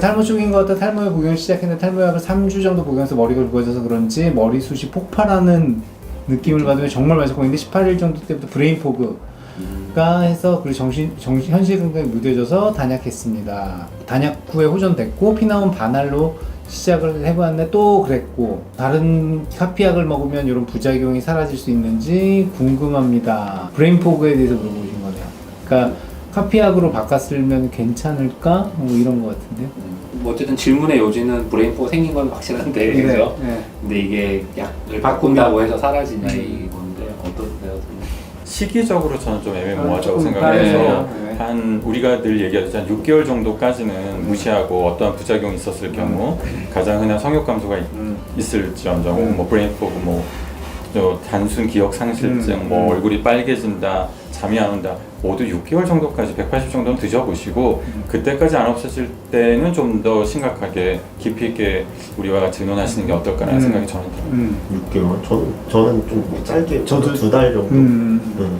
탈모 쪽인 것 같아. 탈모에 복용 시작했는데 탈모약을 3주 정도 복용해서 머리가 굵어져서 그런지 머리숱이 폭발하는 느낌을 받으면 정말 많이 있는데 18일 정도 때부터 브레인 포그가 해서 그리고 현실 감각이 무뎌져서 단약했습니다. 단약 후에 호전됐고 피나온 반알로 시작을 해봤는데 또 그랬고 다른 카피약을 먹으면 이런 부작용이 사라질 수 있는지 궁금합니다. 브레인 포그에 대해서 물어보신 거네요. 그러니까 카피약으로 바꿨으면 괜찮을까? 뭐 이런 거 같은데요. 뭐 어쨌든 질문의 요지는 브레인 포가 생긴 건 확실한데 그죠? 네. 근데 이게 약을 바꾼다고 해서 사라지냐 이건데 어떠세요? 시기적으로 저는 좀 애매모호하다고 조금 생각해서 네. 한 우리가 늘 얘기하듯이 한 6개월 정도까지는 무시하고 어떠한 부작용이 있었을 경우 가장 흔한 성욕 감소가 있을지언정 뭐 브레인 포그 뭐 단순 기억 상실증 뭐 얼굴이 빨개진다 잠이 안 온다 모두 6개월 정도까지 180 정도는 드셔보시고 그때까지 안 없어질 때는 좀 더 심각하게 깊이 있게 우리와 같이 의논하시는 게 어떨까라는 생각이 저는 들어요. 6개월? 저는 좀 짧게 저도 2달 정도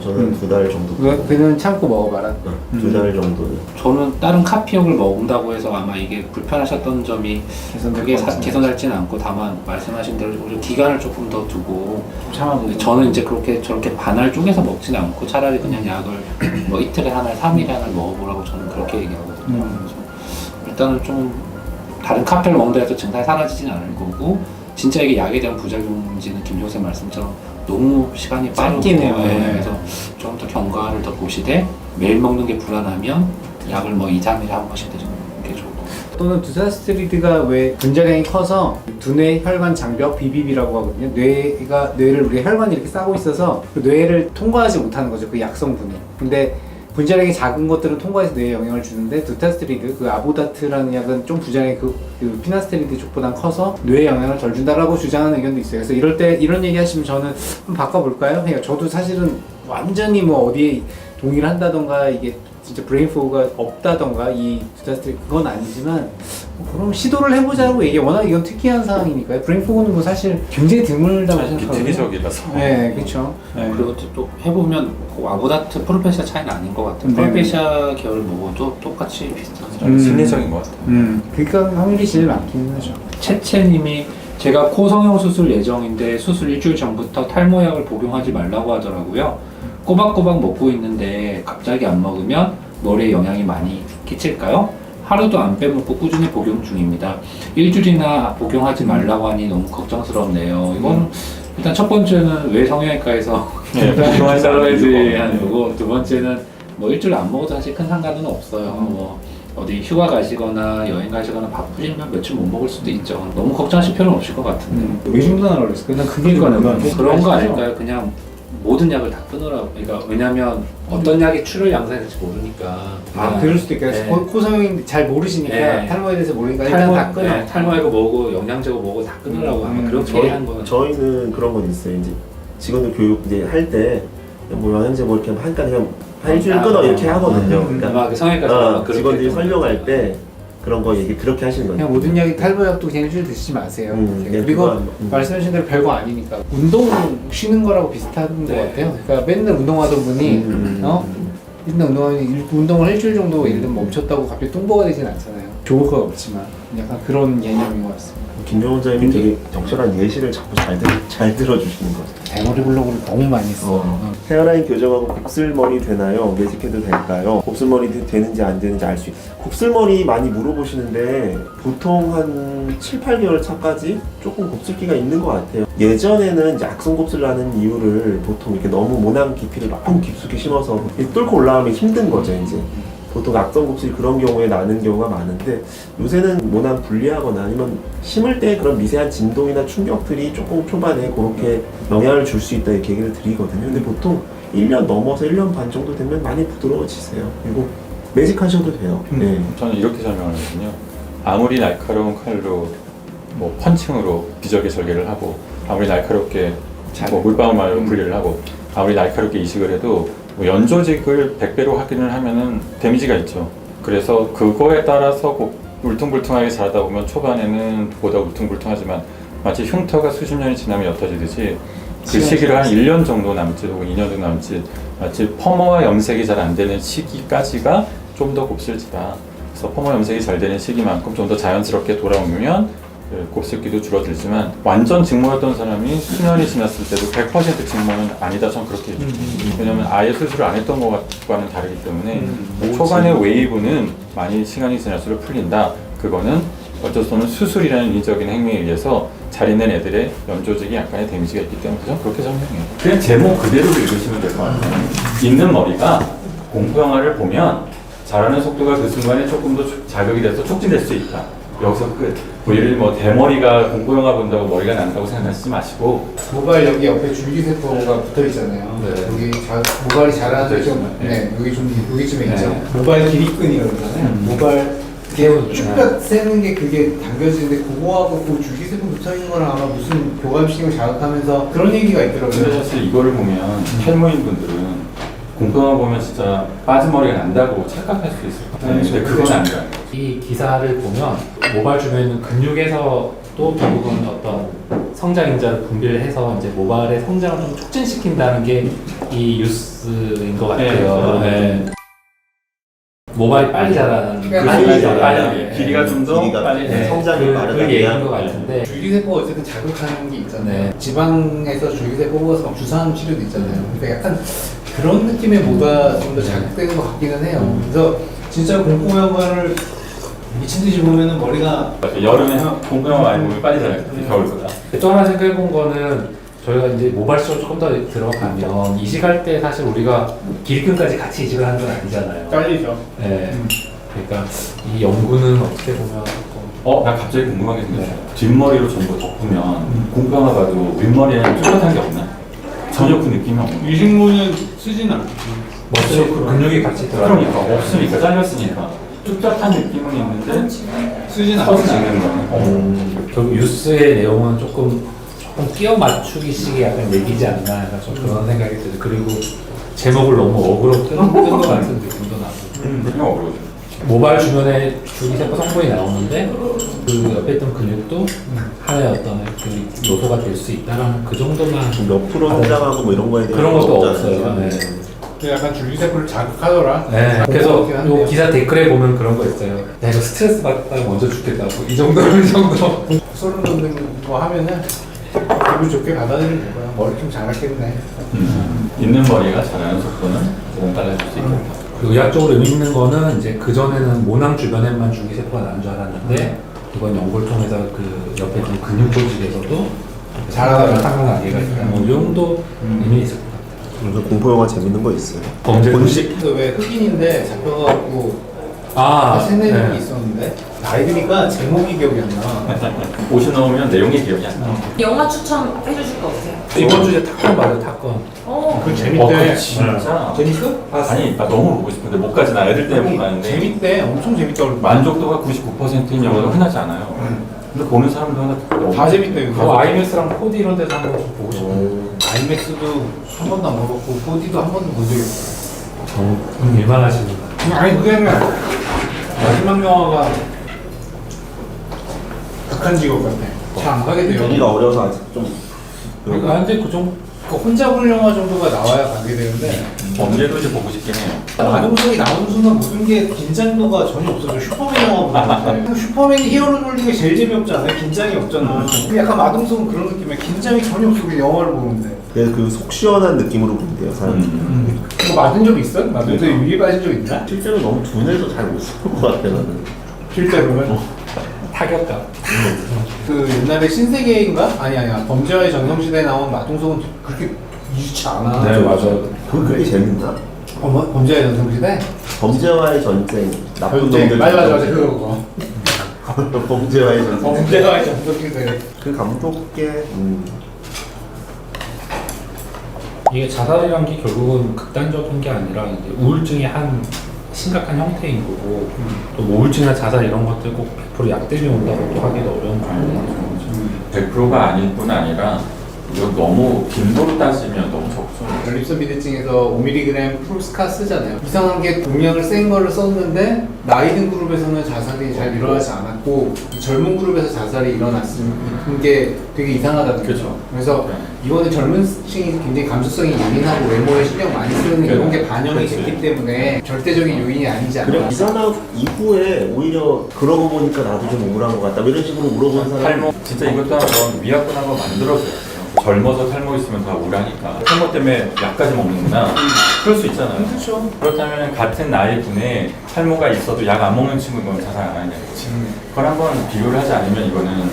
저는 2달 정도 그는 참고 먹어봐라. 2달 정도는 저는 다른 카피약을 먹는다고 해서 아마 이게 불편하셨던 점이 그게 개선할지는 않고 다만 말씀하신 대로 오히려 기간을 조금 더 두고 참아보고 저는 이제 그렇게 저렇게 반알 쪼개서 먹지는 않고 차라리 그냥 약을 뭐 이틀에 하나, 3일에 하나 먹어보라고 저는 그렇게 얘기하거든요. 그래서 일단은 좀 다른 카페를 먹는다 해서 증상이 사라지진 않을 거고 진짜 이게 약에 대한 부작용인지는 김종생 말씀처럼 너무 시간이 짧기네요. 네. 그래서 좀 더 경과를 더 보시되 매일 먹는 게 불안하면 약을 뭐 2, 3일에 한 번씩 드시는 게 좋을 것 같아요. 또는 두사스트리드가 왜 분자량이 커서 두뇌 혈관 장벽 BBB라고 하거든요. 뇌를 우리가 혈관이 이렇게 싸고 있어서 그 뇌를 통과하지 못하는 거죠. 그 약성분이. 근데 분자량이 작은 것들은 통과해서 뇌에 영향을 주는데 두타스트리드, 그 아보다트라는 약은 좀 분자량이 그 피나스테리드 쪽보다 커서 뇌에 영향을 덜 준다라고 주장하는 의견도 있어요. 그래서 이럴 때 이런 얘기 하시면 저는 한번 바꿔볼까요? 그러니까 저도 사실은 완전히 뭐 어디에 동의를 한다던가 이게 진짜 브레인 포그가 없다던가 이 두타스트리드 그건 아니지만 그럼 시도를 해보자고 얘기해. 워낙 이건 특이한 상황이니까요. 브레인 포그는 뭐 사실 굉장히 드물다고 생각하거든요. 기특이적이라서 네, 그렇죠. 네. 그리고 또 해보면 아보다트 프로페시아 차이는 아닌 것 같아요. 프로페시아 계열 먹어도 똑같이 비슷한 심리적인 것 같아요. 그러니까 확률이 제일 많기는 하죠. 채채님이 제가 코 성형 수술 예정인데 수술 일주일 전부터 탈모약을 복용하지 말라고 하더라고요. 꼬박꼬박 먹고 있는데 갑자기 안 먹으면 머리에 영향이 많이 끼칠까요? 하루도 안 빼먹고 꾸준히 복용 중입니다. 일주일이나 복용하지 말라고 하니 너무 걱정스럽네요. 이건 일단 첫 번째는 왜 성형외과에서 복용하지 말아야지 하는 거고, 두 번째는 뭐 일주일 안 먹어도 사실 큰 상관은 없어요. 뭐 어디 휴가 가시거나 여행 가시거나 바쁘시면 며칠 못 먹을 수도 있죠. 너무 걱정하실 필요는 없을 것 같은데. 왜 중단하라고 그랬어? 그냥 그게 그런 거 아닐까요? 그냥 모든 약을 다 끊으라고. 그러니까 왜냐면 어떤 약이 출혈 양상이 될지 모르니까. 그럴 수도 있겠어요. 네. 코 성형이 잘 모르시니까 네. 탈모에 대해서 모르니까 일단 다 끊어. 네, 탈모약을 먹고 영양제고 뭐고 다 끊으라고 아마 그렇게 한 거는. 저희는 그런 건 있어요. 이제 직원들 교육 이제 할 때 뭐 영양제 뭐 이렇게 한 칸 그냥 한 일주일 끊어 이렇게 하거든요. 그러니까 아마 그 성형외과 직원들이 설명할 때 그런 거 얘기 그렇게 하시는 거예요. 그냥 모든 약이 탈모약도 그냥 일주일 드시지 마세요. 그리고 그건, 말씀하신 대로 별거 아니니까 운동 쉬는 거라고 비슷한 것 같아요. 그러니까 맨날 운동하던 분이 맨날 운동을 일주일 정도 예를 들면 멈췄다고 갑자기 뚱보가 되진 않잖아요. 좋을 건 없지만 약간 그런 개념인 것 같습니다. 김정 원장님이 되게 적절한 예시를 자꾸 잘 들어주시는 것 같아요. 대머리 블로그를 너무 많이 써. 헤어라인 교정하고 곱슬머리 되나요? 매직해도 될까요? 곱슬머리 되는지 안 되는지 알 수 있어요. 곱슬머리 많이 물어보시는데 보통 한 7, 8개월 차까지 조금 곱슬기가 있는 것 같아요. 예전에는 이제 악성 곱슬나는 이유를 보통 이렇게 너무 모낭 깊이를 너무 깊숙이 심어서 뚫고 올라가면 힘든 거죠, 이제. 보통 악성 곱슬이 그런 경우에 나는 경우가 많은데 요새는 모낭 분리하거나 아니면 심을 때 그런 미세한 진동이나 충격들이 조금 초반에 그렇게 영향을 줄 수 있다 이렇게 얘기를 드리거든요. 근데 보통 1년 넘어서 1년 반 정도 되면 많이 부드러워지세요. 그리고 매직하셔도 돼요. 네. 저는 이렇게 설명하거든요. 아무리 날카로운 칼로 뭐 펀칭으로 기저귀 절개를 하고 아무리 날카롭게 뭐 물방울말로 분리를 하고 아무리 날카롭게 이식을 해도 뭐 연조직을 100배로 확인을 하면은 데미지가 있죠. 그래서 그거에 따라서 울퉁불퉁하게 자라다 보면 초반에는 보다 울퉁불퉁하지만 마치 흉터가 수십 년이 지나면 옅어지듯이 그 시기를 한 1년 정도 남짓 혹은 2년 정도 남짓 마치 펌어와 염색이 잘 안 되는 시기까지가 좀 더 곱슬지다. 그래서 포모 염색이 잘 되는 시기만큼 좀 더 자연스럽게 돌아오면 곱슬기도 줄어들지만 완전 직모였던 사람이 수년이 지났을 때도 100% 직모는 아니다. 전 그렇게 왜냐면 아예 수술을 안 했던 것과는 다르기 때문에 초반의 웨이브는 많이 시간이 지날수록 풀린다. 그거는 어쩔 수 없는 수술이라는 인위적인 행위에 의해서 잘 있는 애들의 염조직이 약간의 데미지가 있기 때문에 저는 그렇게 설명해요. 그냥 제목 그대로 읽으시면 될 것 같아요. 있는 머리가 공포 영화를 보면 자라는 속도가 그 순간에 조금 더 자극이 돼서 촉진될 수 있다. 여기서 끝. 뭐 예를 들면 뭐 대머리가 공포 영화 본다고 머리가 난다고 생각하시지 마시고 모발 여기 옆에 줄기세포가 붙어 있잖아요. 네. 여기 모발이 자라는 좀, 네, 여기 좀 여기쯤에 있죠. 모발 길이끈이라고 그러잖아요. 모발 이렇게 쭉 세는 게 그게 당겨지는데 그거하고 그 줄기세포 붙어 있는 거랑 아마 무슨 교감신경을 자극하면서 그런 얘기가 있더라고요. 근데 사실 이거를 보면 탈모인 분들은 공포 영화 보면 진짜 빠진 머리가 난다고 착각할 수 있을 것 같아요. 근데 그건 아니라 이 기사를 보면 모발 주변에 있는 근육에서 또 결국은 어떤 성장 인자를 분비를 해서 이제 모발의 성장을 좀 촉진시킨다는 게 이 뉴스인 것 같아요. 네. 모발이 빨리 자라는 빨리 자라는 길이가 좀 더 길이가 빨리 네, 성장이 빠르다. 그 얘기인 것 같은데 줄기세포가 어쨌든 자극하는 게 있잖아요. 네. 지방에서 줄기세포 뽑아서 막 주사하는 치료도 있잖아요. 그러니까 약간 그런 느낌의 뭐가 좀 더 자극되는 것 같기는 해요. 그래서 진짜 공포 영화를 미친 듯이 보면은 머리가 여름에 공포 영화 많이 보면 빨리 자라요. 겨울보다. 또 하나 생각해본 거는 저희가 이제 모발 쪽으로 조금 더 들어가면 이식할 때 사실 우리가 길이끈까지 같이 이식을 하는 건 아니잖아요. 떨리죠. 네. 그러니까 이 연구는 어떻게 보면 나 갑자기 궁금한 게 생겼어요. 뒷머리로 전부 덮으면 공포 영화 봐도 윗머리에는 뚜렷한 게 없나? 전혀 그 느낌이 없나? 유식물은 쓰진 않고. 멋지고 그 근육이 같이 들어가니까 그러니까 없으니까 잘렸으니까 뚜렷한 느낌은 있는데 쓰진 서서 않고. 찍는 거는 결국 뉴스의 내용은 조금 끼워 맞추기식이 약간 얘기지 않나 약간 좀 그런 생각이 들어요. 그리고 제목을 너무 어그로 뜬것 같은 느낌도 나고 그냥 어려워져. 모발 주변에 줄기세포 성분이 나오는데 그 옆에 있던 근육도 하나의 어떤 그 요소가 될 수 있다라는 그 정도만 몇 프로 성장하고 뭐 이런 거에 대한 그런 것도 없잖아요. 없어요. 네. 약간 줄기세포를 자극하더라. 네, 그래서 요 기사 댓글에 보면 그런 거 있어요. 야, 이거 스트레스 받다가 먼저 죽겠다고. 이 정도. 소름 돋는 거 하면은 기분 좋게 받아들이는 거야. 머리 좀 자랐겠네. 있는 머리가 자라는 속도는 조금 빨라질 수 있겠다. 그 의학적으로 의미 있는 거는 이제 그전에는 모낭 주변에만 줄기세포가 나는 줄 알았는데 이번 연구를 통해서 그 옆에 있는 근육 조직에서도 자라나는 상관관계가 있다. 뭐 이 정도 의미 있을 것 같아요. 그래서 공포 영화 재밌는 거 있어요. 범죄 본식 왜 흑인인데 잡혀갖고 아, 세내는 게 네. 있었는데 나이 드니까 제목이 기억이 안 나. 옷이 나오면 내용이 기억이 안 나. 영화 추천해 주실 거 없어요? 이번 주제 탁건 맞아, 탁건. 그 그거 재밌대. 진짜. 재밌어? 아니, 나 너무 보고 싶은데 못 가지. 나 애들 때문에 못 가는데. 재밌대. 엄청 재밌다고. 만족도가 99%인 영화가 흔하지 않아요. 근데 보는 사람도 하나 다 재밌대. 뭐 아이맥스랑 4D 이런 데서 한번 좀 보고 싶어요. 아이맥스도 한 번도 안 먹었고 4D도 한 번도 본 적이 없어. 일만 하시는 거. 아니 그게 아니라 마지막 영화가 극한 직업 같아. 잘 안 가게 돼요. 보기가 어려서 아직 좀 그러니까 근데 그 정도 혼자 보는 영화 정도가 나와야 가게 되는데 범죄도 이제 보고 싶긴 해요. 마동석이 나오는 순간 모든 게 긴장도가 전혀 없어져. 슈퍼맨 영화 보는데 슈퍼맨이 히어로 돌리는 게 제일 재미없지 않아요? 긴장이 없잖아. 근데 약간 마동석은 그런 느낌이야. 긴장이 전혀 없어. 그 영화를 보는데. 그 속 시원한 느낌으로 본대요 사람들이. 뭐 맞은 적 있어? 맞은 적 위에 빠진 적 있나? 실제로 너무 둔해서 잘 못 쓸 것 같아 나는. 실제로는? 타격감. 그 옛날에 신세계인가? 아니야 범죄와의 전성시대에 나온 마동석은 그렇게 유치 않아. 네, 맞아요. 그게 재밌나? 범죄와의 전성시대? 범죄와의 전쟁, 나쁜 범죄 놈들. 맞아 그거. 범죄와의 전쟁. 범죄와의 전성시대. 그 감독의 이게 자살이란 게 결국은 극단적인 게 아니라 이제 우울증의 한 심각한 형태인 거고 또 뭐 우울증이나 자살 이런 것들 꼭 100% 약 때문에 온다고 또 하기도 어려운 거죠. 100%가 아닐 뿐 아니라 이거 너무 빈도로 따지면 너무 적죠. 전립선 비대증에서 5mg 프로스카 쓰잖아요. 이상한 게 용량을 센 거를 썼는데 나이 든 그룹에서는 자살이 잘 일어나지 않았고 이 젊은 그룹에서 자살이 일어났는 게 되게 이상하다는 거죠. 그렇죠. 그래서 이거는 젊은 층이 굉장히 감수성이 예민하고 외모에 신경 많이 쓰는 이런 게 반영이 됐기 때문에 절대적인 요인이 아니지 그래 않나. 이산화 이후에 오히려 그러고 보니까 나도 좀 우울한 것 같다 뭐 이런 식으로 물어보는 사람이 탈모 진짜 이것도 한번 위약분 한번 만들어줘야 돼요. 젊어서 탈모 있으면 다 우울하니까 탈모 때문에 약까지 먹는구나. 그럴 수 있잖아요. 그렇죠. 그렇다면 같은 나이 분에 탈모가 있어도 약 안 먹는 친구는 그건 자살 안 하느냐 그렇지. 그걸 한번 비교를 하지 않으면 이거는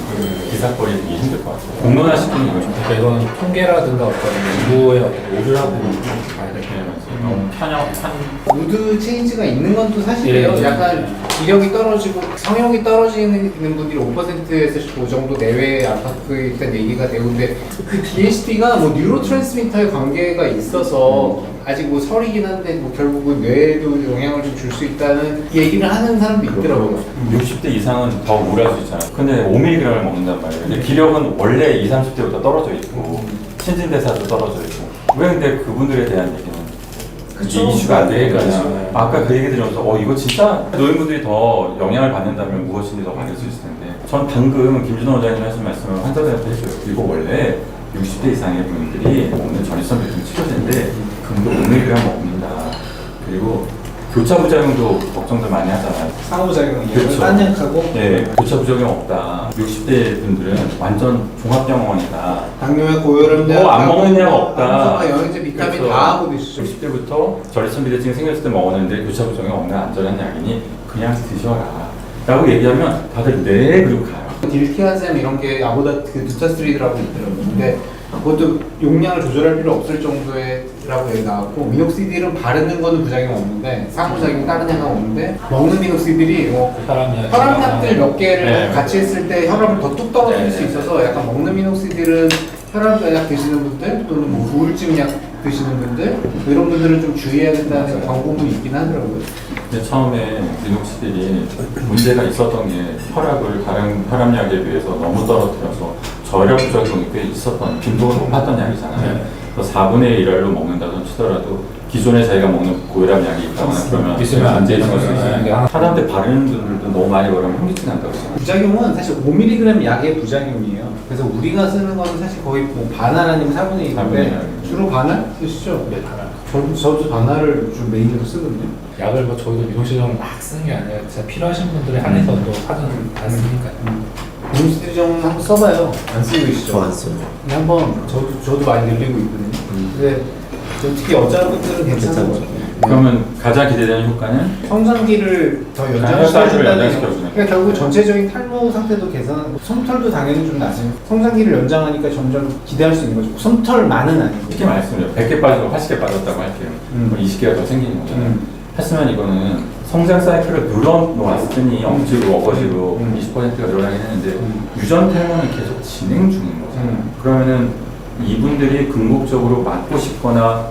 기사거리기 힘들 것 같아요. 공론화시키는 이거 좀 그러니까 이거는 통계라든가 어떤 연구에 오류라고 봐야 될 것 같아요. 너무 편협한 무드 체인지가 있는 건 또 사실이에요. 예. 약간 기력이 떨어지고 성욕이 떨어지는 분들이 5%에서 15 정도 내외의 안팎의 일단 얘기가 되는데 그 DHT가 뭐 뉴로트랜스미터의 관계가 있어서 아직 뭐 설이긴 한데 뭐 결국은 뇌에도 영향을 좀 줄 수 있다는 얘기를 하는 사람도 있더라고요. 60대 이상은 더 우울할 수 있잖아요. 근데 5mg을 먹는단 말이에요. 근데 기력은 원래 20, 30대보다 떨어져 있고 신진대사도 떨어져 있고 왜 근데 그분들에 대한 얘기는 그쵸. 이게 이슈가 안 되니까 그렇죠. 아까 그 얘기 들으면서 이거 진짜 노인분들이 더 영향을 받는다면 무엇인지 더 받을 수 있을 텐데 전 방금 김준호 원장님 하신 말씀을 환자들한테 해줘요. 이거 원래 60대 이상의 분들이 먹는 전립선 비대증 치료제인데 금도 5mg 먹는다. 그리고 교차 부작용도 걱정들 많이 하잖아요. 상호작용이 그렇죠. 딴약하고 예, 교차 부작용 없다. 60대 분들은 완전 종합병원이다. 당뇨약, 고혈압약, 안 먹는 약 없다. 항산화, 영양제, 비타민 그래서 다 하고 드시죠. 60대부터 전립선 비대증이 생겼을 때 먹었는데 교차 부작용 없는 안전한 약이니 그냥 드셔라. 라고 얘기하면 다들 네 그리고 가요. 딜티아셈 이런 게 아보다 그 두타스트리드라고 있더라고요. 근데 그것도 용량을 조절할 필요 없을 정도라고 얘기 나왔고 미녹시딜은 바르는 거는 부작용 없는데 상호작용 다른 약은 없는데 먹는 미녹시딜이 뭐 혈압약들 몇 개를 네. 같이 했을 때 혈압을 더 뚝 떨어뜨릴 수 있어서 약간 먹는 미녹시딜은 혈압약 드시는 분들 또는 뭐 우울증 약 드시는 분들 이런 분들은 좀 주의해야 된다는 광고도 있긴 하더라고요. 근데 처음에 미녹시딜이 문제가 있었던 게 혈압을 다른 혈압약에 비해서 너무 떨어뜨려서 저혈압 부작용이 꽤 있었던 빈도가 높았던 약이잖아요. 네. 그래서 4분의 1알로 먹는다고 치더라도 기존에 자기가 먹는 고혈압 약이 있다거나 그러면 있으면 안 되는 걸 수 거죠. 있으니까 혈압 바르는 분들도 너무 많이 바르면 현기증 난다고 했어요. 부작용은 사실 5mg 약의 부작용이에요. 그래서 우리가 쓰는 거는 사실 거의 뭐 반알 아니면 4분의 1인데 1. 주로 반알 쓰시죠? 네, 반알. 저도 반알을 좀 메인으로 쓰거든요. 약을 뭐 저희도 미용실장을 막 쓰는 게 아니라 진짜 필요하신 분들이 한해서 또 사전 다 쓰니까요. 미용실이 좀 한번 써봐요. 안 쓰고 계시죠? 저안 써요. 근데 한번 저도 많이 늘리고 있거든요. 근데 특히 여자분들은 괜찮은 것 같아요. 그러면 가장 기대되는 효과는 성장기를 더 사이즈를 연장시켜준다는 연장시켜주네. 그러니까 결국 전체적인 탈모 상태도 개선, 솜털도 당연히 좀 낮은 성장기를 연장하니까 점점 기대할 수 있는 거죠. 솜털만은 아니고. 쉽게 말씀드려요. 100개 빠지고 80개 빠졌다고 할게요. 그럼 20개가 더 생기는 거잖아요. 하지만 이거는 성장 사이클을 늘어놓았으니 억지로 어거지로 20%가 늘어나긴 했는데 유전 탈모는 계속 진행 중인 거잖아요. 그러면은 이분들이 궁극적으로 막고 싶거나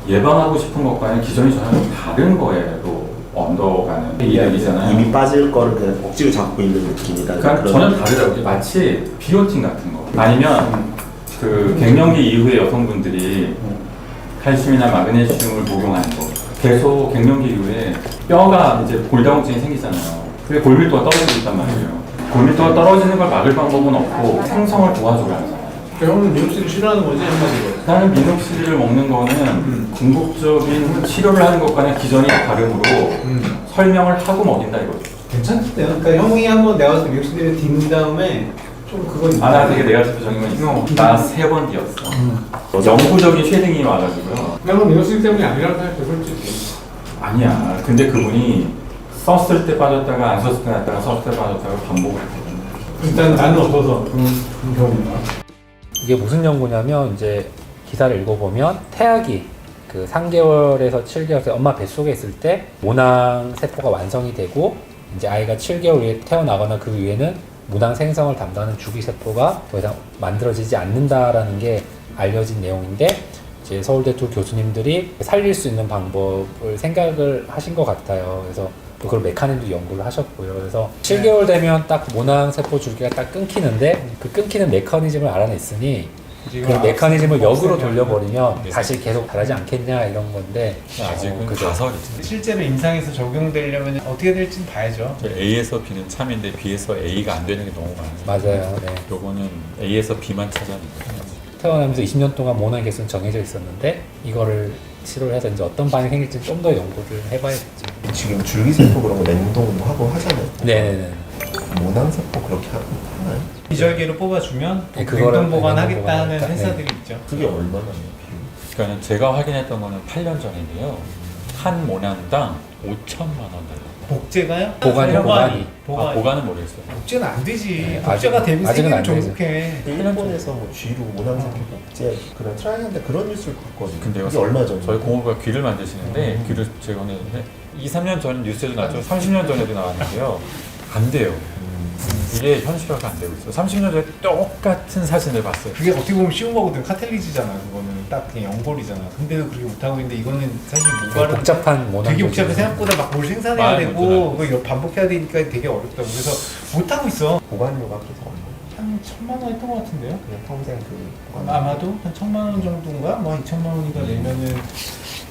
예방하고 싶은 것과는 기존이 전혀 다른 거에로 언더가는 이야기잖아요. 이미 빠질 거를 그냥 억지로 잡고 있는 느낌이다. 그러니까 전혀 다르다고요. 마치 비오틴 같은 거. 아니면 그 갱년기 이후에 여성분들이 칼슘이나 마그네슘을 복용하는 거. 계속 갱년기 이후에 뼈가 이제 골다공증이 생기잖아요. 그게 골밀도가 떨어지고 있단 말이에요. 골밀도가 떨어지는 걸 막을 방법은 없고 생성을 도와줘야 하잖아요. 형은 미용실을 싫어하는 거지 한마디로. 나는 미녹시딜을 먹는 거는 궁극적인 치료를 하는 것과는 기전이 다름으로 설명을 하고 먹인다 이거죠. 괜찮대요. 그러니까 형이 한번 내가 봤을 때 미용실을 딛는 다음에 좀 그건 나 되게 네가티브 적용은 있어. 나 3번 뒤었어. 영구적인 쉐딩이 와가지고요. 그건 미용실 때문이 아니라고 생각해 솔직히. 아니야. 근데 그분이 썼을 때 빠졌다가 안 썼을 때 났다가 썼을 때 빠졌다가 반복을 했거든. 일단 나는 없어서 그런 경우가. 이게 무슨 연구냐면 이제 기사를 읽어보면 태아기 그 3개월에서 7개월 엄마 뱃속에 있을 때 모낭 세포가 완성이 되고 이제 아이가 7개월 후에 태어나거나 그 위에는 모낭 생성을 담당하는 주기 세포가 더 이상 만들어지지 않는다라는 게 알려진 내용인데 이제 서울대 두 교수님들이 살릴 수 있는 방법을 생각을 하신 것 같아요. 그래서 또 그런 메커니즘도 연구를 하셨고요. 그래서 7개월 되면 딱 모낭 세포 줄기가 딱 끊기는데 그 끊기는 메커니즘을 알아냈으니 그 메커니즘을 역으로 돌려버리면 다시 계속 달하지 않겠냐 이런 건데 아직은 그죠. 가설이죠. 실제로 임상에서 적용되려면 어떻게 될지는 봐야죠. A에서 B는 참인데 B에서 A가 안 되는 게 너무 많아요. 맞아요. 네. 요거는 A에서 B만 찾아내는 거예요. 태어나면서 20년 동안 모낭 개수는 정해져 있었는데 이거를 치료를 해서 이제 어떤 반응이 생길지 좀 더 연구를 해봐야겠죠. 지금 줄기세포 그런 거 냉동도 하고 하잖아요. 네네네. 모낭세포 그렇게 하나요? 비절개로 뽑아주면 네, 그거를 냉동 보관하겠다 냉동 하는 보관하겠다. 회사들이 있죠. 그게 얼마나 비용? 그러니까 제가 확인했던 거는 8년 전인데요. 한 모낭당 5천만 원 달러. 복제가요? 보관이. 보관은 모르겠어요. 복제는 안 되지. 네, 복제가 되면 아직은 세계는 안 되죠. 종국해. 일본에서 뭐 쥐로 모낭세포 복제 그런 트라이한데 그런 뉴스를 봤거든요. 근데 그게 얼마 전에? 저희 공업부가 귀를 만드시는데 귀를 재건했는데 2, 3년 전 뉴스에도 나왔죠. 30년 전에도 나왔는데요. 안 돼요. 이게 현실화가 안 되고 있어요. 30년 전에 똑같은 사진을 봤어요. 그게 어떻게 보면 쉬운 거거든. 카텔리지잖아. 그거는 딱 그냥 연골이잖아. 근데도 그렇게 못하고 있는데 이거는 사실 모발은 복잡한 모낭 되게 복잡해. 개수. 생각보다 막 뭘 생산해야 많이 되고 못하죠. 그거 반복해야 되니까 되게 어렵다고. 그래서 못하고 있어. 보관료가 그래서 얼마? 한 1,000만 원 했던 것 같은데요? 그냥 평생 그 보관. 아마도 한 1,000만 원 정도인가? 뭐 2,000만 원인가 내면은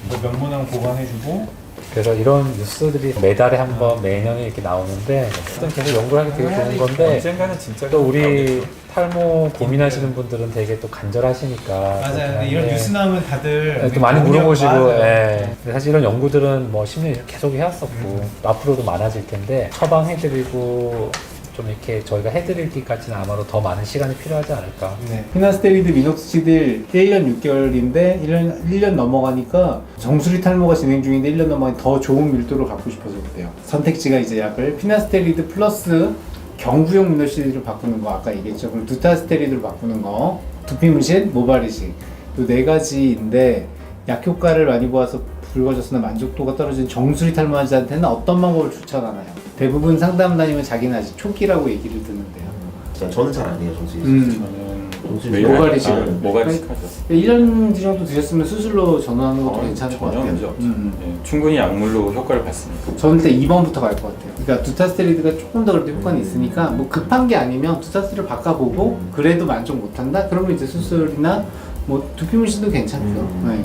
뭐 면모낭 보관해주고. 그래서 이런 뉴스들이 매달에 한 번 매년에 이렇게 나오는데 어떤 계속 연구를 하기 되게 좋은 건데 언젠가는 진짜 또 우리 탈모 고민하시는 분들은 되게 또 간절하시니까 맞아요. 근데 이런 뉴스 나오면 다들 네, 또 많이 물어보시고 맞아요. 예. 근데 사실 이런 연구들은 뭐 10년 계속 해왔었고 앞으로도 많아질 텐데 처방해드리고 좀 이렇게 저희가 해드리기까지는 아마도 더 많은 시간이 필요하지 않을까. 네. 피나스테리드 미녹시딜 1년 6개월인데 1년 넘어가니까 정수리 탈모가 진행 중인데 1년 넘어가니까 더 좋은 밀도를 갖고 싶어서 그래요. 선택지가 이제 약을 피나스테리드 플러스 경구용 미녹시딜로 바꾸는 거 아까 얘기했죠. 그리고 두타스테리드로 바꾸는 거, 두피문신, 모발이식 이 네 가지인데 약 효과를 많이 보아서 붉어졌으나 만족도가 떨어진 정수리 탈모 환자한테는 어떤 방법을 추천하나요? 대부분 상담 다니면 자기는 아직 초기라고 얘기를 듣는데요. 저는 잘 안 해요, 정수. 저는 모발이식을. 모발이식 하죠. 1년 정도 드셨으면 수술로 전환하는 것도 괜찮을 것 전혀 같아요. 문제 없죠. 예, 충분히 약물로 효과를 봤습니다. 저는 일단 2번부터 갈 것 같아요. 그러니까 두타스테리드가 조금 더 그래도 효과는 있으니까 뭐 급한 게 아니면 두타스를 바꿔보고 그래도 만족 못한다? 그러면 이제 수술이나 뭐 두피문신도 괜찮고요. 네.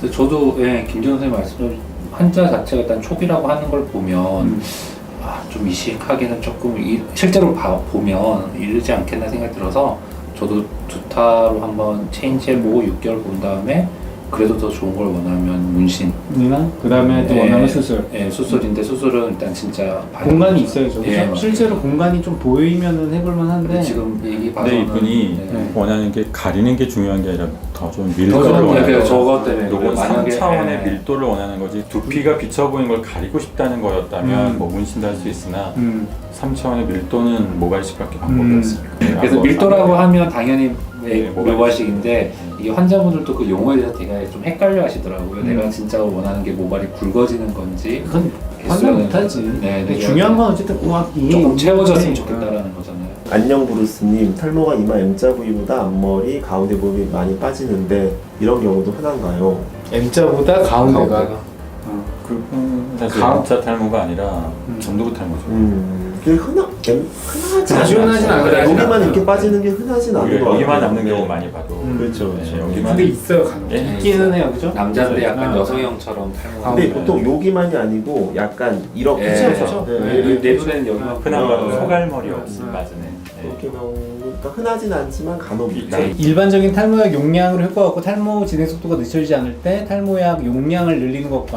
근데 저도 김정 선생님 말씀대로 환자 자체가 일단 초기라고 하는 걸 보면 좀 이식하기는 조금 실제로 보면 이르지 않겠나 생각이 들어서 저도 두타로 한번 체인지해보고 6개월 본 다음에 그래도 더 좋은 걸 원하면 문신. 그 다음에 또 원하면 수술. 예, 수술인데 수술은 일단 진짜 공간이 있어야죠. 예, 그죠? 실제로 공간이 좀 보이면은 해볼만 한데. 지금 얘기 근데 봐서는 이분이 네. 원하는 게 가리는 게 중요한 게 아니라 더 좀 더 밀도를 좀 원하는 그래요. 거죠. 저것 때문에 요건 만약에 3차원의 예. 밀도를 원하는 거지 두피가 비쳐 보이는 걸 가리고 싶다는 거였다면 뭐 문신도 할 수 있으나 3차원의 밀도는 모발이식밖에 방법이 없습니다. 그래서 밀도라고 하면 당연히 네, 모발이식인데 이게 환자분들도 그 용어에 대해서 되게 좀 헷갈려 하시더라고요. 내가 진짜 원하는 게 모발이 굵어지는 건지 그건 판단 못하지. 네, 근데 네, 중요한 건 어쨌든 조금 채워졌으면 네. 좋겠다라는 거잖아요. 안녕 브루스님, 탈모가 이마 M자 부위보다 앞머리 가운데 부분이 많이 빠지는데 이런 경우도 흔한가요? M자보다 가운데가. 사실 M자 탈모가 아니라 전두부 탈모죠. 그게 흔하지 자주 흔하진 않아요. 여기만 이렇게 빠지는 게 흔하진 않은 것 여기만 같아요. 남는 경우 많이 봐도 그렇죠, 네, 그렇죠. 여기만 근데 있어요, 간혹. 예. 있기는 해요, 그죠? 남자인데 약간 아. 여성형처럼 탈모가. 근데 네. 보통 여기만이 아니고 약간 이렇게 예, 그렇죠. 네. 내 눈에는 여기만 흔한 건 네. 소갈머리 없음 맞으네. 그렇게 나오니까 흔하진 않지만 간혹 있다. 네. 일반적인 탈모약 용량으로 효과가 없고 탈모 진행 속도가 늦춰지지 않을 때 탈모약 용량을 늘리는 것과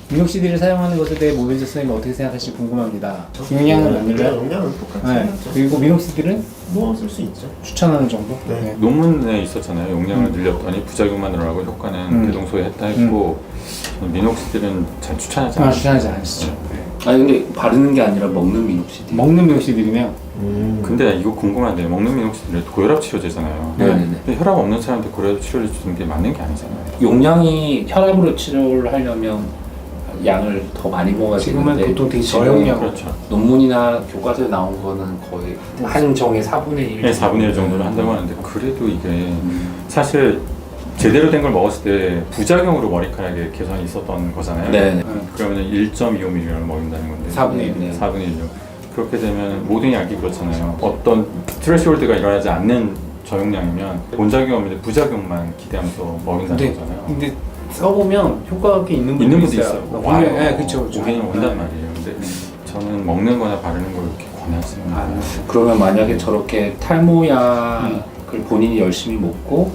미녹시딜을 사용하는 것에 대해 모벤저 선생님은 어떻게 생각하실지 궁금합니다. 용량을 안 늘려요? 용량은 똑같이 네. 하죠. 그리고 미녹시딜은 뭐 쓸 수 있죠. 추천하는 정도? 네. 논문에 있었잖아요. 용량을 늘렸더니 부작용만 늘어나고 효과는 대동소에 했다 했고 미녹시딜은 잘 추천하지 않아요. 추천하지 않으시죠. 아니 근데 바르는 게 아니라 먹는 미녹시딜. 먹는 미녹시딜이네요. 근데 이거 궁금한데 먹는 미녹시딜은 고혈압 치료제잖아요. 네네네. 근데 혈압 없는 사람한테 고혈압 치료를 주는 게 맞는 게 아니잖아요. 용량이 혈압으로 치료를 하려면 양을 더 많이 먹어야 지금은 되는데 보통 되게 지금 저용량. 그렇죠. 논문이나 교과서에 나온 거는 거의 한 정의 4분의 1. 네, 4분의 1 정도를 한다고 하는데 그래도 이게 사실 제대로 된 걸 먹었을 때 부작용으로 머리카락에 개선이 있었던 거잖아요. 네. 그러면 1.25mg을 먹인다는 건데 4분의 1. 네. 4분의 1요. 그렇게 되면 모든 약이 그렇잖아요. 어떤 트레시홀드가 일어나지 않는 저용량이면 본작용이 없는데 부작용만 기대하면서 먹인다는 근데, 거잖아요. 근데 써보면 효과가 꽤 있는 있는 분도 분도 있어요. 분명히, 네, 그쵸. 오게는 온단 말이에요. 근데 저는 먹는 거나 바르는 걸 이렇게 권하지는 않아요. 그러면 만약에 저렇게 탈모약을 본인이 열심히 먹고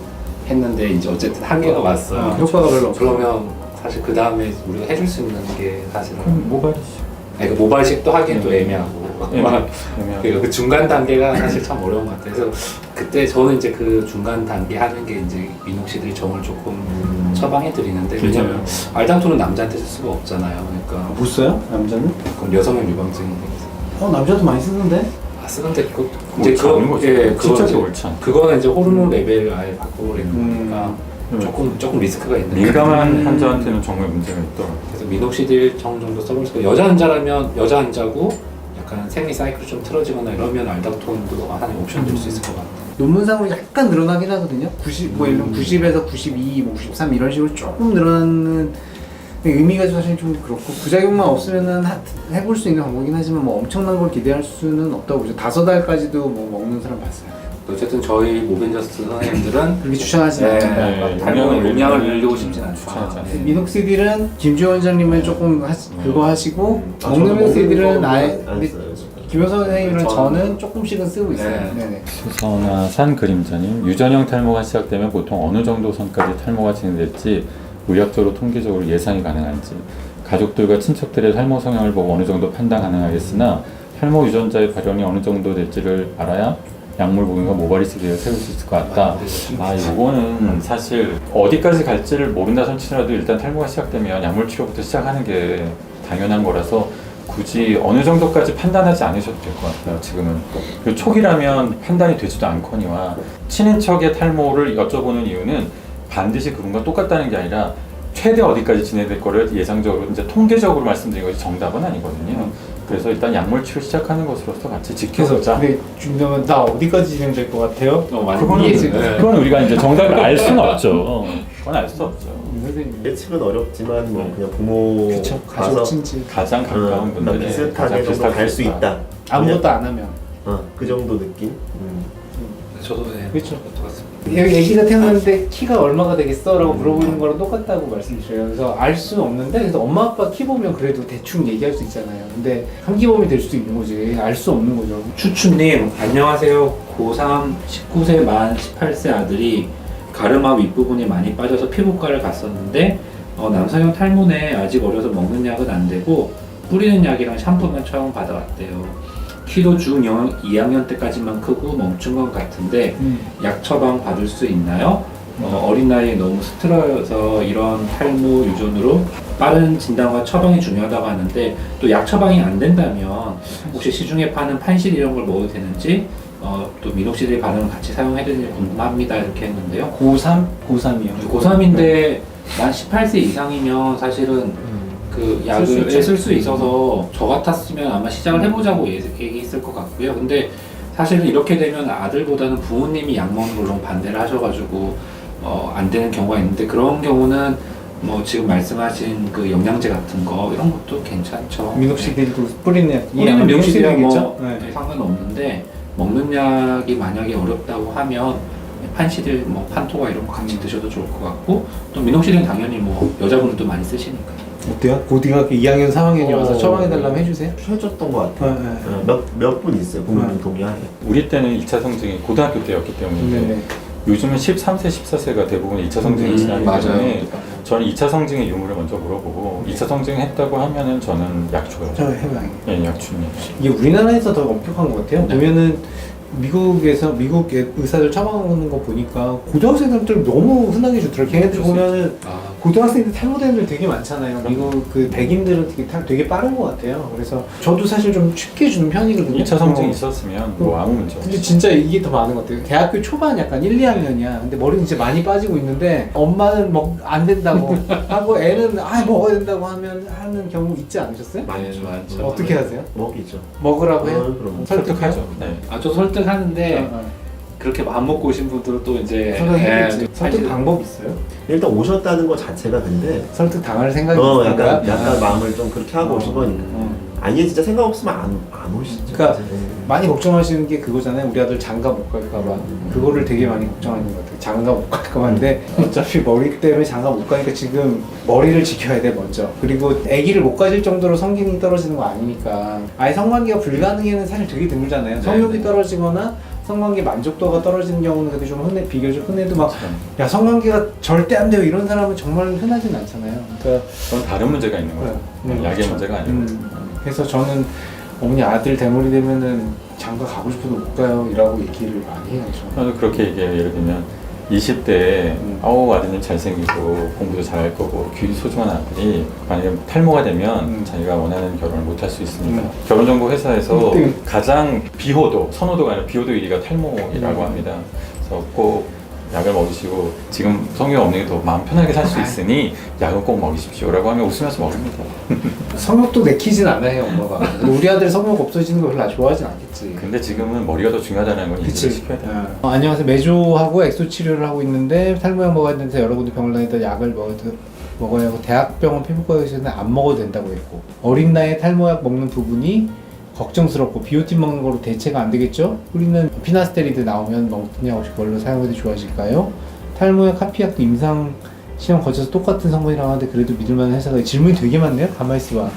했는데 이제 어쨌든 한계가 왔어요. 효과가 별로 없어. 그러면 사실 그 다음에 우리가 해줄 수 있는 게 사실은 모발이죠. 그 모발식도 하기도 애매하고 애매하고. 그러니까 그 중간 단계가 사실 참 어려운 것 같아요. 그래서 그때 저는 이제 그 중간 단계 하는 게 이제 민옥 씨들이 정을 조금 처방해 드리는데 왜냐면 알당토는 남자한테 쓸 수가 없잖아요. 그러니까 못 써요? 남자는? 그럼 여성용 유방증인데 남자도 많이 쓰는데? 쓰는데 그 옳지 않은 거죠. 그거 진짜 옳지 않죠. 그거는 이제 호르몬 레벨을 아예 바꿔버리는 거니까 음. 조금 리스크가 있는 민감한 환자한테는 정말 문제가 있더라고요. 그래서 미녹시딜 정 정도 써볼 수 있고 여자 환자라면 여자 환자고 약간 생리 사이클이 좀 틀어지거나 이러면 알닥톤도 하나의 옵션 될 수 있을 것 같아요. 논문상으로 약간 늘어나긴 하거든요. 90, 뭐 예를 들면 90에서 92, 뭐 93 이런 식으로 조금 늘어나는 의미가 사실 좀 그렇고 부작용만 없으면은 해볼 수 있는 방법이긴 하지만 뭐 엄청난 걸 기대할 수는 없다고 보죠. 5달까지도 뭐 먹는 사람 봤어요. 어쨌든 저희 모벤저스 선생님들은 그렇게 추천하지 네, 않아요. 네, 탈모의 용량을 용량을 늘리고 싶진 않죠. 추천하지 않아요. 미녹시딜은 김주호 원장님은 조금 그거 하시고 저도 먹는 미녹시딜은 먹는 아예 거 안 근데 써요, 지금. 김효선 선생님이랑 저는- 저는 조금씩은 쓰고 있어요. 네. 네네. 수선화 산 그림자님, 유전형 탈모가 시작되면 보통 어느 정도 선까지 탈모가 진행될지 의학적으로 통계적으로 예상이 가능한지, 가족들과 친척들의 탈모 성향을 보고 어느 정도 판단 가능하겠으나 탈모 유전자의 발현이 어느 정도 될지를 알아야 약물 복용과 모발이식 계획을 세울 수 있을 것 같다. 이거는 사실 어디까지 갈지를 모른다 손치더라도 일단 탈모가 시작되면 약물 치료부터 시작하는 게 당연한 거라서 굳이 어느 정도까지 판단하지 않으셔도 될 것 같아요. 지금은 그리고 초기라면 판단이 되지도 않거니와 친인척의 탈모를 여쭤보는 이유는 반드시 그분과 똑같다는 게 아니라 최대 어디까지 진행될 거를 예상적으로 이제 통계적으로 말씀드린 것이 정답은 아니거든요. 그래서 일단 약물 치료 시작하는 것으로서 같이 지켜보자. 근데 중요한 나 어디까지 진행될 것 같아요? 많이 그거는 이해해주네. 그건 우리가 이제 정답을 알 수는 없죠. 그건 알 수 없죠. 선생님. 예측은 어렵지만 뭐 그냥 부모 그쵸. 가서 가족 친지 가장 가까운 분들이 비슷하게 정도 갈 수 있다. 아무것도 안 하면. 그 정도 느낌. 저도 네, 그렇죠. 똑같습니다. 애기가 태어났는데 키가 얼마가 되겠어? 라고 물어보는 거랑 똑같다고 말씀드려요. 그래서 알 수는 없는데 그래서 엄마 아빠 키 보면 그래도 대충 얘기할 수 있잖아요. 근데 한기범이 될 수도 있는 거지. 알 수 없는 거죠. 추추님 안녕하세요. 고3 19세 만 18세 아들이 가르마 윗부분이 많이 빠져서 피부과를 갔었는데 남성형 탈모네 아직 어려서 먹는 약은 안 되고 뿌리는 약이랑 샴푸만 처음 받아왔대요. 키도 중 2학년 때까지만 크고 멈춘 것 같은데 약 처방 받을 수 있나요? 어린 나이에 너무 스트러여서 이런 탈모 유전으로 빠른 진단과 처방이 중요하다고 하는데 또 약 처방이 안 된다면 혹시 시중에 파는 판실 이런 걸 먹어도 되는지 또 미녹시딜 반응을 같이 사용해야 되는지 궁금합니다 이렇게 했는데요. 고3? 고3이요. 고3인데 만 18세 이상이면 사실은 그 약을 쓸 수 있어서 저 같았으면 아마 시작을 해보자고 얘기했을 것 같고요. 근데 사실은 이렇게 되면 아들보다는 부모님이 약 먹는 걸로 반대를 하셔가지고 안 되는 경우가 있는데 그런 경우는 뭐 지금 말씀하신 그 영양제 같은 거 이런 것도 괜찮죠. 미녹시딜도 뿌리는 약. 우리는 미녹시딜이야 뭐 네. 상관없는데 먹는 약이 만약에 어렵다고 하면 판시딜, 뭐 판토가 이런 거 같이 드셔도 좋을 것 같고 또 미녹시딜은 당연히 뭐 여자분들도 많이 쓰시니까. 어때요? 고등학교 2학년, 3학년이 와서 처방해달라면 해주세요? 해줬던 것 같아요. 몇 분 있어요. 부모님 동의하에. 우리 때는 2차 성징이 고등학교 때였기 때문에 네네. 요즘은 13세, 14세가 대부분 2차 성징이 지나기 때문에 저는 2차 성징의 유무를 먼저 물어보고 2차 성징 했다고 하면은 저는 약 줘요. 저 해봐요. 예, 약 줍니다. 이게 우리나라에서 더 엄격한 것 같아요. 네. 보면은 미국 의사들 처방하는 거 보니까 고등학생들 너무 흔하게 주더라고요. 걔네들 보면은 고등학생들 탈모되는 애들 되게 많잖아요. 미국 그 백인들은 되게 빠른 것 같아요. 그래서 저도 사실 좀 쉽게 주는 편이거든요. 2차 성징이 있었으면 뭐 아무 문제 없어요. 근데 진짜 이게 더 많은 것 같아요. 대학교 초반 약간 1, 2학년이야. 근데 머리는 진짜 많이 빠지고 있는데 엄마는 안 된다고 하고 애는 먹어야 된다고 하는 경우 있지 않으셨어요? 많죠. 어떻게 하세요? 먹이죠. 먹으라고 해요? 그럼. 설득하죠. 네. 저 설득하는데 어. 그렇게 안 먹고 오신 분들은 또 이제 설득해야지. 설득 사실은- 방법 있어요? 일단 오셨다는 것 자체가 근데 설득 당할 생각이 있으니까 약간 마음을 좀 그렇게 하고 오신 거니까. 아예 진짜 생각 없으면 안 오시죠. 그러니까 네. 많이 걱정하시는 게 그거잖아요. 우리 아들 장가 못 갈까봐. 그거를 되게 많이 걱정하는 것 같아요. 장가 못 갈까봐인데 어차피 머리 때문에 장가 못 가니까 지금 머리를 지켜야 돼 먼저. 그리고 아기를 못 가질 정도로 성기능이 떨어지는 거 아니니까. 아예 성관계가 불가능에는 사실 되게 드물잖아요. 성욕이 떨어지거나 성관계 만족도가 떨어지는 경우는 그래도 좀 비교적 흔해도 막 야 성관계가 절대 안 돼요 이런 사람은 정말 흔하진 않잖아요. 그러니까 그건 다른 문제가 있는 거죠. 약의 그렇죠. 문제가 아니고. 그래서 저는 어머니 아들 대머리 되면은 장가 가고 싶어도 못 가요 이라고 얘기를 많이 해요. 저는. 저도 그렇게 얘기해요. 예를 들면 20대에 아우 아드님 잘생기고 공부도 잘할 거고 귀 소중한 아들이 만약에 탈모가 되면 자기가 원하는 결혼을 못 할 수 있으니까 결혼정보 회사에서 가장 비호도, 선호도가 아니라 비호도 1위가 탈모이라고 합니다. 그래서 꼭 약을 먹이시고 지금 성욕 없는 게 더 마음 편하게 살 수 있으니 약은 꼭 먹이십시오 라고 하면 웃으면서 먹습니다. 성욕도 내키진 않아요 엄마가. 우리 아들 성욕 없어지는 거 별로 좋아하진 않겠지. 근데 지금은 머리가 더 중요하다는 걸 그치. 인지를 시켜야 돼요. 안녕하세요. 메조하고 엑소 치료를 하고 있는데 탈모약 먹어야 되는데 여러 군데 병원 다니다 약을 먹어야 하고 대학병원 피부과에서는 안 먹어도 된다고 했고 어린 나이에 탈모약 먹는 부분이 걱정스럽고 비오틴 먹는 거로 대체가 안 되겠죠? 우리는 피나스테리드 나오면 먹느냐고 그걸로 사용해도 좋아질까요? 탈모약 카피약도 임상 시험 거쳐서 똑같은 성분이라고 하는데 그래도 믿을만한 회사가 질문이 되게 많네요. 가만히 있어봐.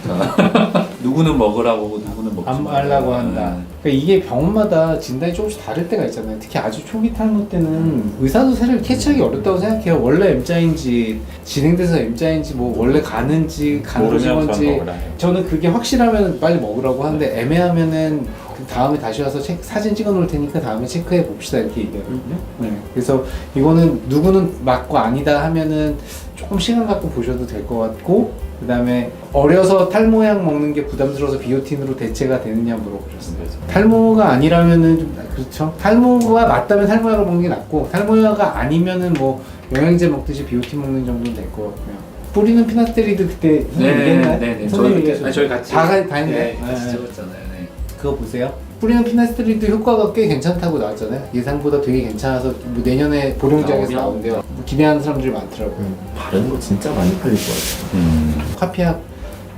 누구는 먹으라고 누구는 먹지 안 말라고 한다. 그러니까 이게 병마다 진단이 조금씩 다를 때가 있잖아요. 특히 아주 초기 탈모 때는 의사도 사실 캐치하기 어렵다고 생각해요. 원래 M자인지 진행돼서 M자인지 뭐 원래 가는지 간도진 모르면 건지 전 먹으라 해요. 저는 그게 확실하면 빨리 먹으라고 하는데 애매하면은 그 다음에 다시 와서 사진 찍어 놓을 테니까 다음에 체크해 봅시다 이렇게 얘기하거든요. 네. 그래서 이거는 누구는 맞고 아니다 하면은 조금 시간 갖고 보셔도 될 것 같고 그 다음에 어려서 탈모약 먹는 게 부담스러워서 비오틴으로 대체가 되느냐 물어보셨습니다. 탈모가 아니라면은 좀 그렇죠. 탈모가 맞다면 탈모약을 먹는 게 낫고 탈모약가 아니면은 뭐 영양제 먹듯이 비오틴 먹는 정도는 될 것 같고요. 뿌리는 피나스테리드 그때 얘기했나요? 네네. 선생님 저희 얘기하셨죠? 저희 같이 다 했나요? 네, 같이 찍었잖아요. 네. 그거 보세요. 뿌리는 피나스테리드 효과가 꽤 괜찮다고 나왔잖아요. 예상보다 되게 괜찮아서 뭐 내년에 보령장에서 나온대요. 뭐 기대하는 사람들이 많더라고요. 바르는 거 진짜 많이 팔릴 것 같아요. 카피약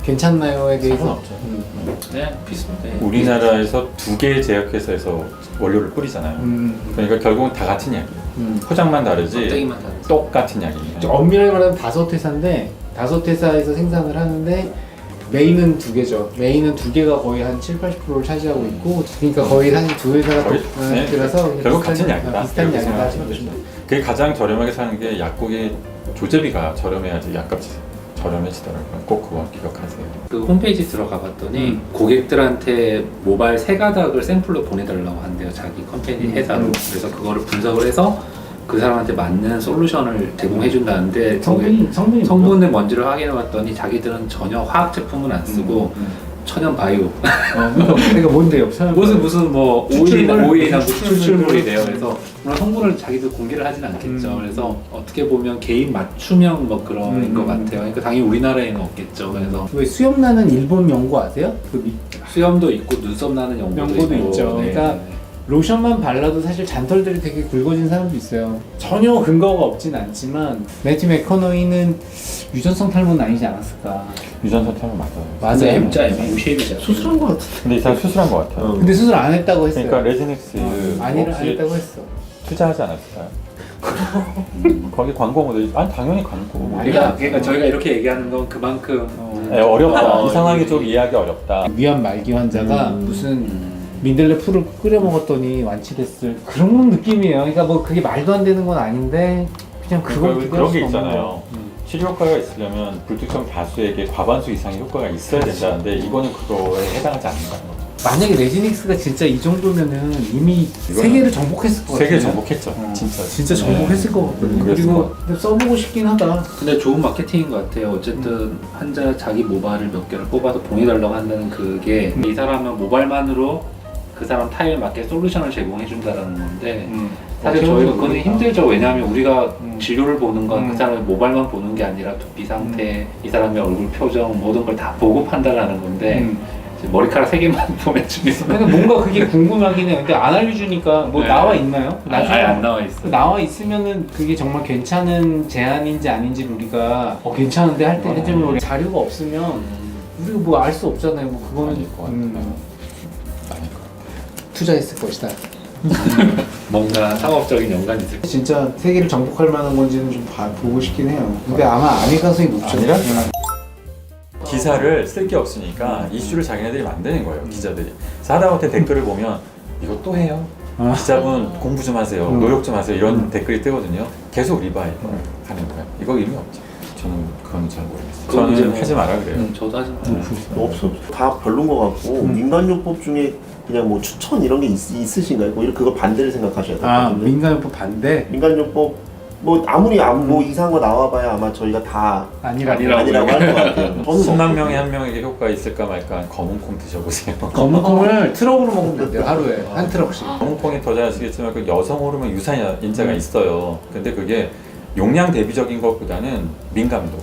괜찮나요에 대해서 상관없죠. 네, 비슷해. 우리나라에서 2개의 제약회사에서 원료를 뿌리잖아요. 그러니까 결국은 다 같은 약이에요. 포장만 다르지 껍데기만 다르지. 똑같은 약입니다. 엄밀하게 말하면 5회사인데 5회사에서 생산을 하는데 메인은 2개죠. 메인은 2개가 거의 한 70-80%를 차지하고 있고 그러니까 거의 한 2회사가 거의, 네, 들어서 결국 같은 약이다. 비슷한 이렇게 약이다 생각하시면 하시면 됩니다. 그게 가장 저렴하게 사는 게 약국의 조제비가 저렴해야지 약값이 저렴해지더라고요. 꼭 그거 기억하세요. 그 홈페이지 들어가 봤더니 고객들한테 모바일 세 가닥을 샘플로 보내달라고 한대요. 자기 컴퍼니 회사로. 그래서 그거를 분석을 해서 그 사람한테 맞는 솔루션을 제공해 준다는데 성분이 성분의 뭔지를 확인해 봤더니 자기들은 전혀 화학 제품은 안 쓰고 천연 바이오 그러니까 뭔데요? 무슨 뭐 추출물? 오일이나 무슨 추출물이래요. 그래서 물론 성분을 자기도 공개를 하진 않겠죠. 그래서 어떻게 보면 개인 맞춤형 뭐 그런 것 같아요. 그러니까 당연히 우리나라에는 없겠죠. 그래서 왜 수염 나는 일본 연고 아세요? 수염도 있고 눈썹 나는 연고도 연고도 있고. 있죠. 네. 그러니까 로션만 발라도 사실 잔털들이 되게 굵어진 사람도 있어요. 전혀 근거가 없진 않지만 매튜 맥커너이는 유전성 탈모는 아니지 않았을까. 유전성 탈모 맞아요. 맞아요. M자 M 쉐입이잖아. 수술한 것 같은데. 근데 이 사람 수술한 것 같아요. 근데 수술 안 했다고 했어요. 그러니까 레지닉스 아니를 안 혹시 했다고 했어. 투자하지 않았을까요? 거기 광고 모델 아니 당연히 광고. 그러니까 저희가 이렇게 얘기하는 건 그만큼 네, 어렵다. 어, 이 상황이 좀 이해하기 어렵다. 위암 말기 환자가 무슨 민들레 풀을 끓여 먹었더니 완치됐을 그런 느낌이에요. 그러니까 뭐 그게 말도 안 되는 건 아닌데 그냥 그거 그런 게 있잖아요. 치료 효과가 있으려면 불특정 다수에게 과반수 이상의 효과가 있어야 된다는데 이거는 그거에 해당하지 않는다는 거죠. 만약에 레지닉스가 진짜 이 정도면은 이미 이거는 세계를 정복했을 것 같아요. 세계 정복했죠. 진짜. 진짜 정복했을 것 같거든요. 그랬을 그리고 것 근데 써보고 싶긴 하다. 근데 좋은 마케팅인 것 같아요. 어쨌든 환자 자기 모발을 몇 개를 뽑아서 보내달라고 한다는 그게 이 사람은 모발만으로 그 사람 타입에 맞게 솔루션을 제공해 준다라는 건데 사실 저희가 그거는 힘들죠. 왜냐하면 우리가 진료를 보는 건 그 사람의 모발만 보는 게 아니라 두피 상태, 이 사람의 얼굴 표정 모든 걸 다 보고 판단하는 건데 이제 머리카락 3개만 보내주면 근데 뭔가 그게 궁금하긴 해요. 근데 안 알려주니까 뭐 네. 나와 있나요? 나중에 아예 안 나와 있어. 나와 있으면은 그게 정말 괜찮은 제안인지 아닌지를 우리가 괜찮은데 할 때 해주면 우리 자료가 없으면 우리가 뭐 알 수 없잖아요. 뭐 그거는 아닐 것 같아요. 아닐 것 같아요. 투자했을 것이다. 뭔가 상업적인 연관이 있을 진짜 세계를 정복할 만한 건지는 좀 보고 싶긴 해요. 근데 아마 아닐 가능성이 높죠. 아니라? 기사를 쓸 게 없으니까 이슈를 자기네들이 만드는 거예요, 기자들이. 그래서 하다못해 댓글을 보면 이거 또 해요? 기자분 공부 좀 하세요, 노력 좀 하세요, 이런 댓글이 뜨거든요. 계속 리바이벌 하는 거예요. 이거 의미 없죠. 저는 그건 잘 모르겠어요. 그건 저는 이제 하지 마라 그래요. 저도 하지 마요. 없어. 다 별론 것 같고 민간요법 중에 그냥 뭐 추천 이런 게 있으신가요? 뭐 그거 반대를 생각하셔야 될 것 아 같은데. 민간요법 반대? 민간요법 뭐 아무리 뭐 이상한 거 나와봐야 아마 저희가 다 아니라고. 아니라고 할 것 같아요. 저는 10만 명에 한 명에게 효과가 있을까 말까 검은콩 드셔보세요. 검은콩을 트럭으로 먹으면 된대요. 하루에 한 트럭씩. 검은콩이 더 잘 아시겠지만 그 여성 호르몬 유산인자가 있어요. 근데 그게 용량 대비적인 것보다는 민감도.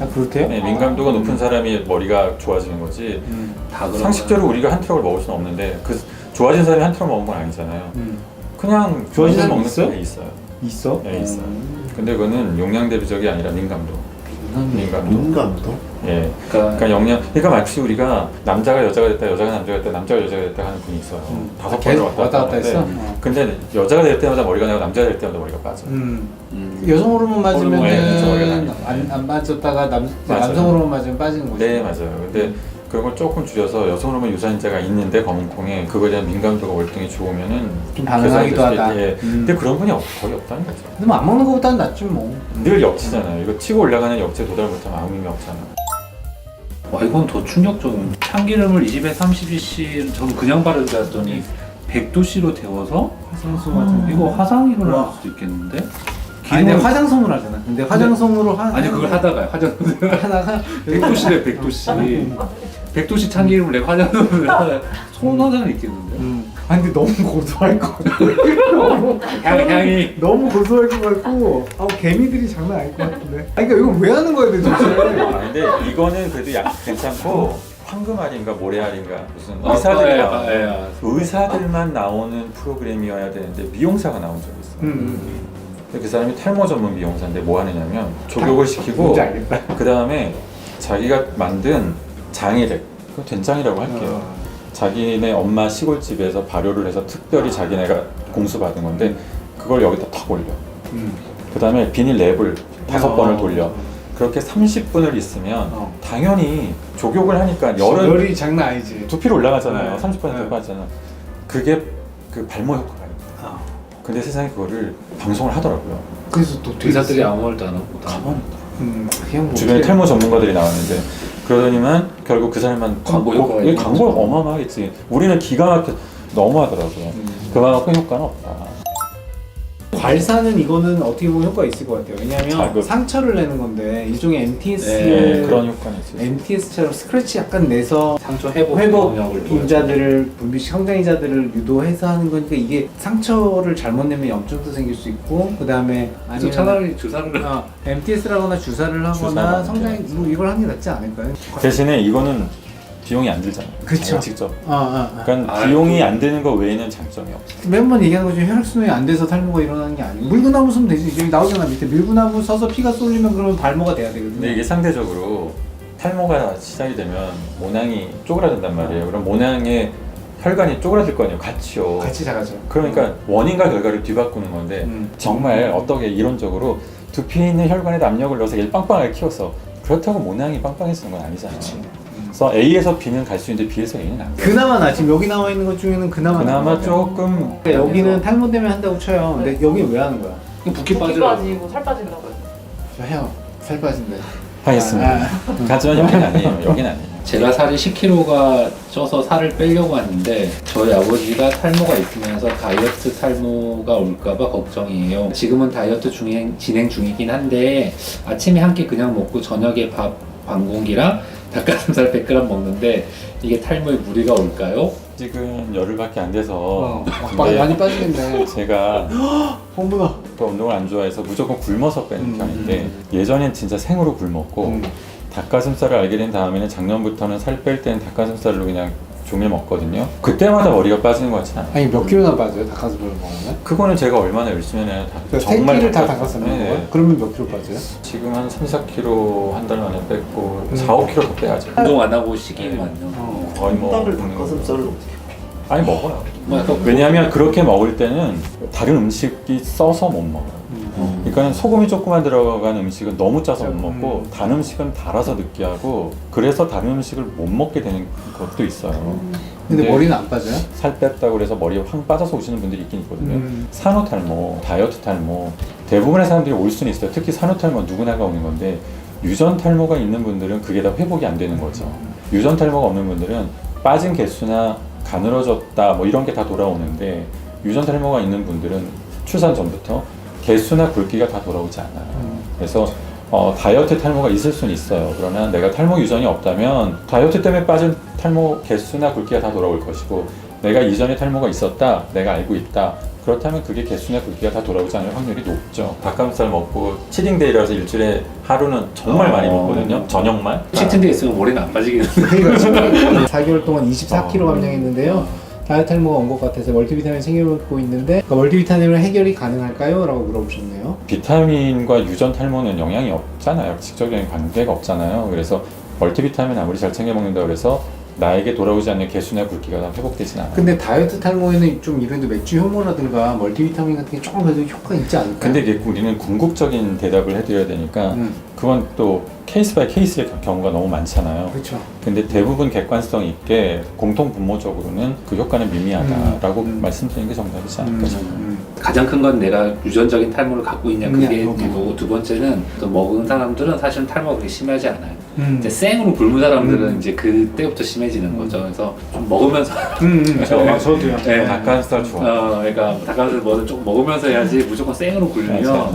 아 그렇대요? 네, 민감도가 높은 사람이 머리가 좋아지는 거지. 다 그런 상식적으로 우리가 한 트럭을 먹을 수는 없는데 그 좋아진 사람이 한 트럭 먹은 건 아니잖아요. 그냥 좋아진 사람이 먹는 있어요? 사람이 있어요. 있어? 네, 있어요. 근데 그거는 용량 대비적이 아니라 민감도. 민감도. 민감도? 예. 그러니까 그러니까 그러니까 마치 우리가 남자가 여자가 됐다, 여자가 남자가 됐다, 남자가 여자가 됐다 하는 분이 있어요. 5번을 계속 왔다 왔다 갔다 하는데 했어? 근데 여자가 될 때마다 머리가 나고 남자가 될 때마다 머리가 빠져. 여성 호르몬 호르몬, 네, 그쵸, 머리가 맞으면은 나니까. 안 빠졌다가 맞아요. 남성 호르몬 맞으면 빠지는 거지. 네, 맞아요. 근데 그런 걸 조금 줄여서 여성 호르몬 유산인자가 있는데 검은콩에 그거에 대한 민감도가 월등히 좋으면은 좀 반응하기도 하다. 예. 근데 그런 분이 거의 없다는 거죠. 근데 뭐 안 먹는 것보다는 낫지 뭐. 늘 역치잖아요. 이거 치고 올라가는 역치에 도달 못하면 아무 의미 없잖아. 와 이건 더 충격적인. 참기름을 20에 30cc 저는 그냥 바르는 줄 알았더니 100도씨로 데워서 화장솜 같은 거. 이거 화상이 일어날 수도 있겠는데? 아니 근데 기름을- 화장솜으로 하잖아. 근데 화장솜으로 아니 그걸 하다가요. 화장솜을 하다가 100도씨래 100도씨. 100도씨 참기름을 내 화장솜을 하다 손 화장이 있겠는데? 아니 근데 너무 고소할 것 같아. 향이 너무 고소할 것 같고 개미들이 장난 아닐 것 같은데. 아니 그러니까 이거 왜 하는 거야 도대체? 아, 근데 이거는 그래도 괜찮고 황금알인가 모래알인가 무슨 의사들이 나오는 의사들만 나오는 프로그램이어야 되는데 미용사가 나온 적이 있어요. 근데 그 사람이 탈모 전문 미용사인데 뭐 하느냐면 조격을 시키고 뭔지 알겠다. 그 다음에 자기가 만든 장이래. 그거 된장이라고 할게요. 자기네 엄마 시골집에서 발효를 해서 특별히 자기네가 공수받은 건데 그걸 여기다 탁 올려. 그 다음에 비닐 랩을 5번을 돌려. 그렇게 30분을 있으면 당연히 조격을 하니까 열이 장난 아니지. 두피로 올라가잖아요. 네. 30% 빠지잖아. 그게 그 발모 효과가 있다. 근데 세상에 그거를 방송을 하더라고요. 그래서 또 의사들이 아무 말도 안 하고 가만히 그냥 뭐 주변에 어떻게- 탈모 전문가들이 나왔는데 그러더니만 결국 그 사람만 광고 효과가 이게 있는 광고가 어마어마하겠지. 우리는 기가 막혀 너무하더라고요. 그만큼 효과는 없다. 괄사는 이거는 어떻게 보면 효과가 있을 것 같아요. 왜냐하면 자극. 상처를 내는 건데 일종의 네, MTS 그런 효과는 있어요. MTS처럼 스크래치 약간 내서 상처 회복 회복 분자들을 분비식 성장이자들을 유도해서 하는 거니까 이게 상처를 잘못 내면 염증도 생길 수 있고 그 다음에 그래서 차라리 주사를 MTS라거나 주사를 하거나 주사나 성장이 뭐 이걸 하는 게 낫지 않을까요? 대신에 이거는 비용이 안 들잖아요. 그쵸. 자기가 직접. 아. 그러니까 비용이 안 드는 거 외에는 장점이 없어. 매번 얘기하는 거죠. 혈액순환이 안 돼서 탈모가 일어나는 게 아니고 물구나무 쓰면 되지. 여기 나오잖아 밑에 물구나무 서서 피가 쏠리면 그러면 발모가 돼야 되거든요. 근데 이게 상대적으로 탈모가 시작이 되면 모낭이 쪼그라든단 말이에요. 그럼 모낭의 혈관이 쪼그라들 거 아니에요. 같이요. 같이 자라죠. 그러니까 원인과 결과를 뒤바꾸는 건데 정말 어떻게 이론적으로 두피에 있는 혈관에 압력을 넣어서 얘를 빵빵하게 키워서 그렇다고 모낭이 빵빵해지는 건 아니잖아요. 그래서 A에서 B는 갈 수 있는데 B에서 A는 안 돼요. 그나마 나 지금 여기 나와 있는 것 중에는 그나마 나은 조금 거예요. 여기는 탈모 때문에 한다고 쳐요. 근데 여기 왜 하는 거야? 붓기 붓기 빠지라. 빠지고 살 빠진다고요. 살 빠진대. 하겠습니다. 하지만 여기는 아니에요. 여기는 아니에요. 제가 살이 10kg가 쪄서 살을 빼려고 하는데 저희 아버지가 탈모가 있으면서 다이어트 탈모가 올까봐 걱정이에요. 지금은 다이어트 진행 중이긴 한데 아침에 한 끼 그냥 먹고 저녁에 밥 반 공기랑 닭가슴살 100g 먹는데 이게 탈모에 무리가 올까요? 지금 열흘밖에 안 돼서 많이 빠지겠네. 제가 홍문아. 또 운동을 안 좋아해서 무조건 굶어서 빼는 편인데 예전엔 진짜 생으로 굶었고 닭가슴살을 알게 된 다음에는 작년부터는 살 뺄 때는 닭가슴살로 그냥 종일 먹거든요. 그때마다 머리가 빠지는 것 같진 않아요. 아니 몇 킬로나 빠져요? 닭가슴살 먹으면? 그거는 제가 얼마나 열심히 해야 그러니까 3끼를 다 닭가슴살 네. 먹어요? 그러면 몇 킬로 빠져요? 지금 한 3, 4kg 한 달 만에 뺐고 4, 5kg 더 빼야죠. 운동 안 하고 쉬기만요. 거의 뭐 닭을 닭가슴살을 어떻게 아니 먹어요. 뭐 약간 왜냐하면 그렇게 먹을 때는 다른 음식이 써서 못 먹어요. 그러니까 소금이 조금만 들어간 음식은 너무 짜서 못 먹고 단 음식은 달아서 느끼하고 그래서 다른 음식을 못 먹게 되는 것도 있어요. 근데 머리는 안 빠져요? 살 뺐다고 그래서 머리 확 빠져서 오시는 분들이 있긴 있거든요. 산후탈모, 다이어트 탈모 대부분의 사람들이 올 수는 있어요. 특히 산후탈모 누구나가 오는 건데 유전 탈모가 있는 분들은 그게 다 회복이 안 되는 거죠. 유전 탈모가 없는 분들은 빠진 개수나 가늘어졌다 뭐 이런 게 다 돌아오는데 유전 탈모가 있는 분들은 출산 전부터 개수나 굵기가 다 돌아오지 않아요. 그래서 다이어트 탈모가 있을 수는 있어요. 그러나 내가 탈모 유전이 없다면 다이어트 때문에 빠진 탈모 개수나 굵기가 다 돌아올 것이고 내가 이전에 탈모가 있었다, 내가 알고 있다. 그렇다면 그게 개수나 굵기가 다 돌아오지 않을 확률이 높죠. 닭가슴살 먹고 치팅데이라서 일주일에 하루는 정말 많이 먹거든요. 저녁만. 치팅데 있으면 머리는 안 빠지겠는데. 4개월 동안 24kg 감량했는데요. 다이어트 탈모가 온 것 같아서 멀티비타민 챙겨 먹고 있는데 그러니까 멀티비타민을 해결이 가능할까요? 라고 물어보셨네요. 비타민과 유전 탈모는 영향이 없잖아요. 직접적인 관계가 없잖아요. 그래서 멀티비타민 아무리 잘 챙겨 먹는다고 해서 나에게 돌아오지 않는 개수나 굵기가 다 회복되진 않아요. 근데 다이어트 탈모에는 좀 이런 맥주 효모라든가 멀티비타민 같은 게 조금 그래도 효과가 있지 않을까요? 근데 이게 우리는 궁극적인 대답을 해드려야 되니까 그건 또 케이스 바이 케이스의 경우가 너무 많잖아요. 그렇죠. 근데 대부분 객관성 있게 공통 분모적으로는 그 효과는 미미하다라고 말씀드리는 게 정답이지 않을까 싶어요. 가장 큰 건 내가 유전적인 탈모를 갖고 있냐 그게 그냥, 거고 두 번째는 또 먹은 사람들은 사실은 탈모가 그렇게 심하지 않아요. 이제 생으로 굶은 사람들은 이제 그때부터 심해지는 거죠. 그래서 좀 먹으면서 저도요. 네. 닭가슴살 좋아. 그러니까 닭가슴살 뭐든 좀 먹으면서 해야지 무조건 생으로 굶으면 맞아요.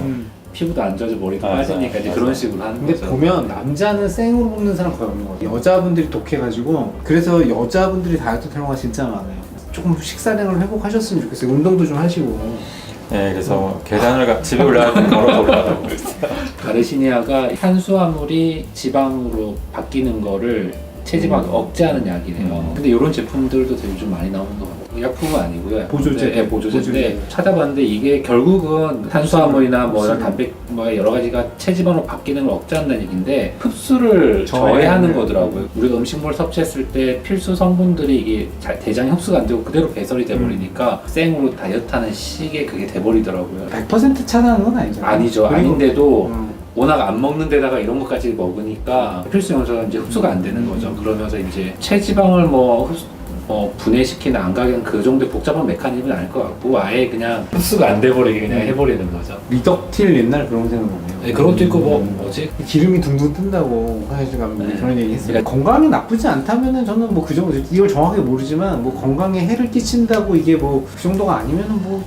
피부도 안 좋아져 머리도 맞아요. 빠지니까 이제 맞아요. 그런 식으로 하는 근데 거죠. 보면 남자는 생으로 먹는 사람 거의 없는 것 같아요. 여자분들이 독해가지고 그래서 여자분들이 다이어트 탈모가 진짜 많아요. 조금 식사량을 회복하셨으면 좋겠어요. 운동도 좀 하시고. 네, 그래서 계단을 집에 올라가면 걸어서 올라가고 있어요. 가르시니아가 탄수화물이 지방으로 바뀌는 거를 체지방을 억제하는 약이래요. 근데 이런 제품들도 되게 좀 많이 나오는 것 같아요. 약품은 아니고요. 보조제. 네, 보조제인데 보조제. 찾아봤는데 이게 결국은 탄수화물이나 뭐 이런 단백 뭐 여러 가지가 체지방으로 바뀌는 걸 억제한다는 얘기인데 흡수를 저해하는 거더라고요. 우리가 음식물 섭취했을 때 필수 성분들이 이게 대장에 흡수가 안 되고 그대로 배설이 돼버리니까 생으로 다이어트하는 식에 그게 돼버리더라고요. 100% 차단하는 건 아니잖아요. 아니죠. 그리고- 아닌데도 워낙 안 먹는 데다가 이런 것까지 먹으니까 필수 영양소가 이제 흡수가 안 되는 거죠. 그러면서 이제 체지방을 분해시키는 안 가게는 그 정도의 복잡한 메커니즘은 아닐 것 같고 아예 그냥 흡수가 안 돼버리게 그냥 해버리는 거죠. 리덕틸 옛날 그런 거 생각나네요. 네, 그것도 있고 뭐지? 기름이 둥둥 뜬다고 화장실 가면 네. 그런 얘기 했어요. 그러니까- 건강에 나쁘지 않다면은 저는 뭐 그 정도 이걸 정확하게 모르지만 뭐 건강에 해를 끼친다고 이게 뭐 그 정도가 아니면은 뭐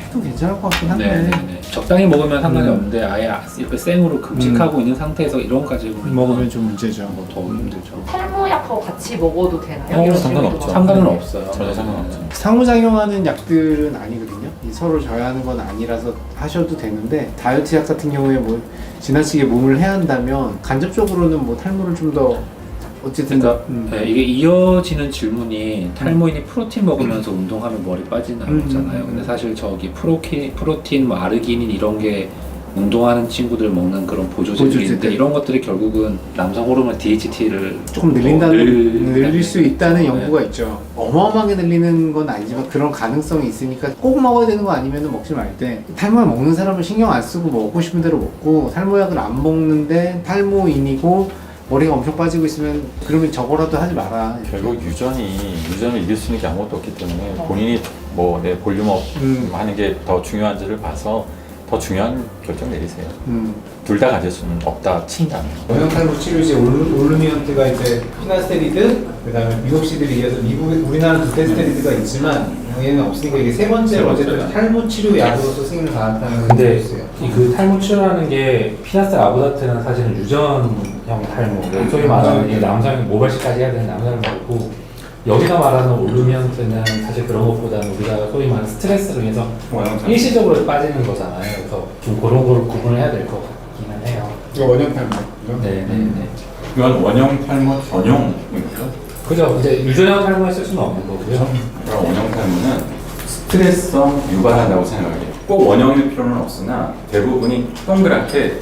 해도 괜찮을 것 같긴 한데. 네네네. 적당히 먹으면 상관이 없는데 아예 이렇게 생으로 금식하고 있는 상태에서 이런 거까지 먹으면 좀 문제죠. 더 힘들죠. 탈모약하고 같이 먹어도 되나요? 이런 상관없죠. 질문도 상관은 많아요. 없어요. 전혀 상관없죠. 상호작용하는 약들은 아니거든요. 이 서로 저해하는 건 아니라서 하셔도 되는데 다이어트 약 같은 경우에 뭐 지나치게 몸을 해한다면 간접적으로는 뭐 탈모를 좀 더 어쨌든 그러니까 네, 이게 이어지는 질문이 탈모인이 프로틴 먹으면서 운동하면 머리 빠지는 거잖아요. 근데 사실 저기 프로틴, 뭐 아르기닌 이런 게 운동하는 친구들 먹는 그런 보조제들인데 보조제들. 이런 것들이 결국은 남성 호르몬 DHT를 조금 늘릴 수 있다는 연구가 있죠. 어마어마하게 늘리는 건 아니지만 그런 가능성이 있으니까 꼭 먹어야 되는 거 아니면 먹지 말때 탈모약 먹는 사람은 신경 안 쓰고 먹고 싶은 대로 먹고 탈모약을 안 먹는데 탈모인이고 머리가 엄청 빠지고 있으면 그러면 저거라도 하지 마라. 결국 유전을 이길 수 있는 게 아무것도 없기 때문에 본인이 뭐 내 볼륨업 하는 게 더 중요한지를 봐서 더 중요한 결정 내리세요. 둘 다 가질 수는 없다 친다면. 원형 탈모 치료제 올루미언트가 이제 피나스테리드, 그다음에 미녹시딜에 이어서 우리나라는 두테스테리드가 있지만 얘는 없으니까 이게 세 번째로 어쨌든 탈모 치료 약으로서 승인을 받았다는 근데 게 있어요. 그 탈모 치료라는 게 피나스 아보다트는 사실은 유전형 탈모, 소위 말하는 이 남성 모발시까지 해야 되는 남성 탈모고 여기가 말하는 올루미언트는 사실 그런 것보다는 우리가 소위 말하는 스트레스로 인해서 일시적으로 빠지는 거잖아요. 그래서 좀 그런 거를 구분을 해야 될 것 같기는 해요. 이거 원형 탈모. 네네네. 이건 원형 탈모 전용이죠. 그죠? 이제 유전형 탈모에 쓸 수는 없는 거고요. 그럼 원형 탈모는 스트레스성 유발한다고 생각해요. 꼭 원형일 필요는 없으나 대부분이 동그랗게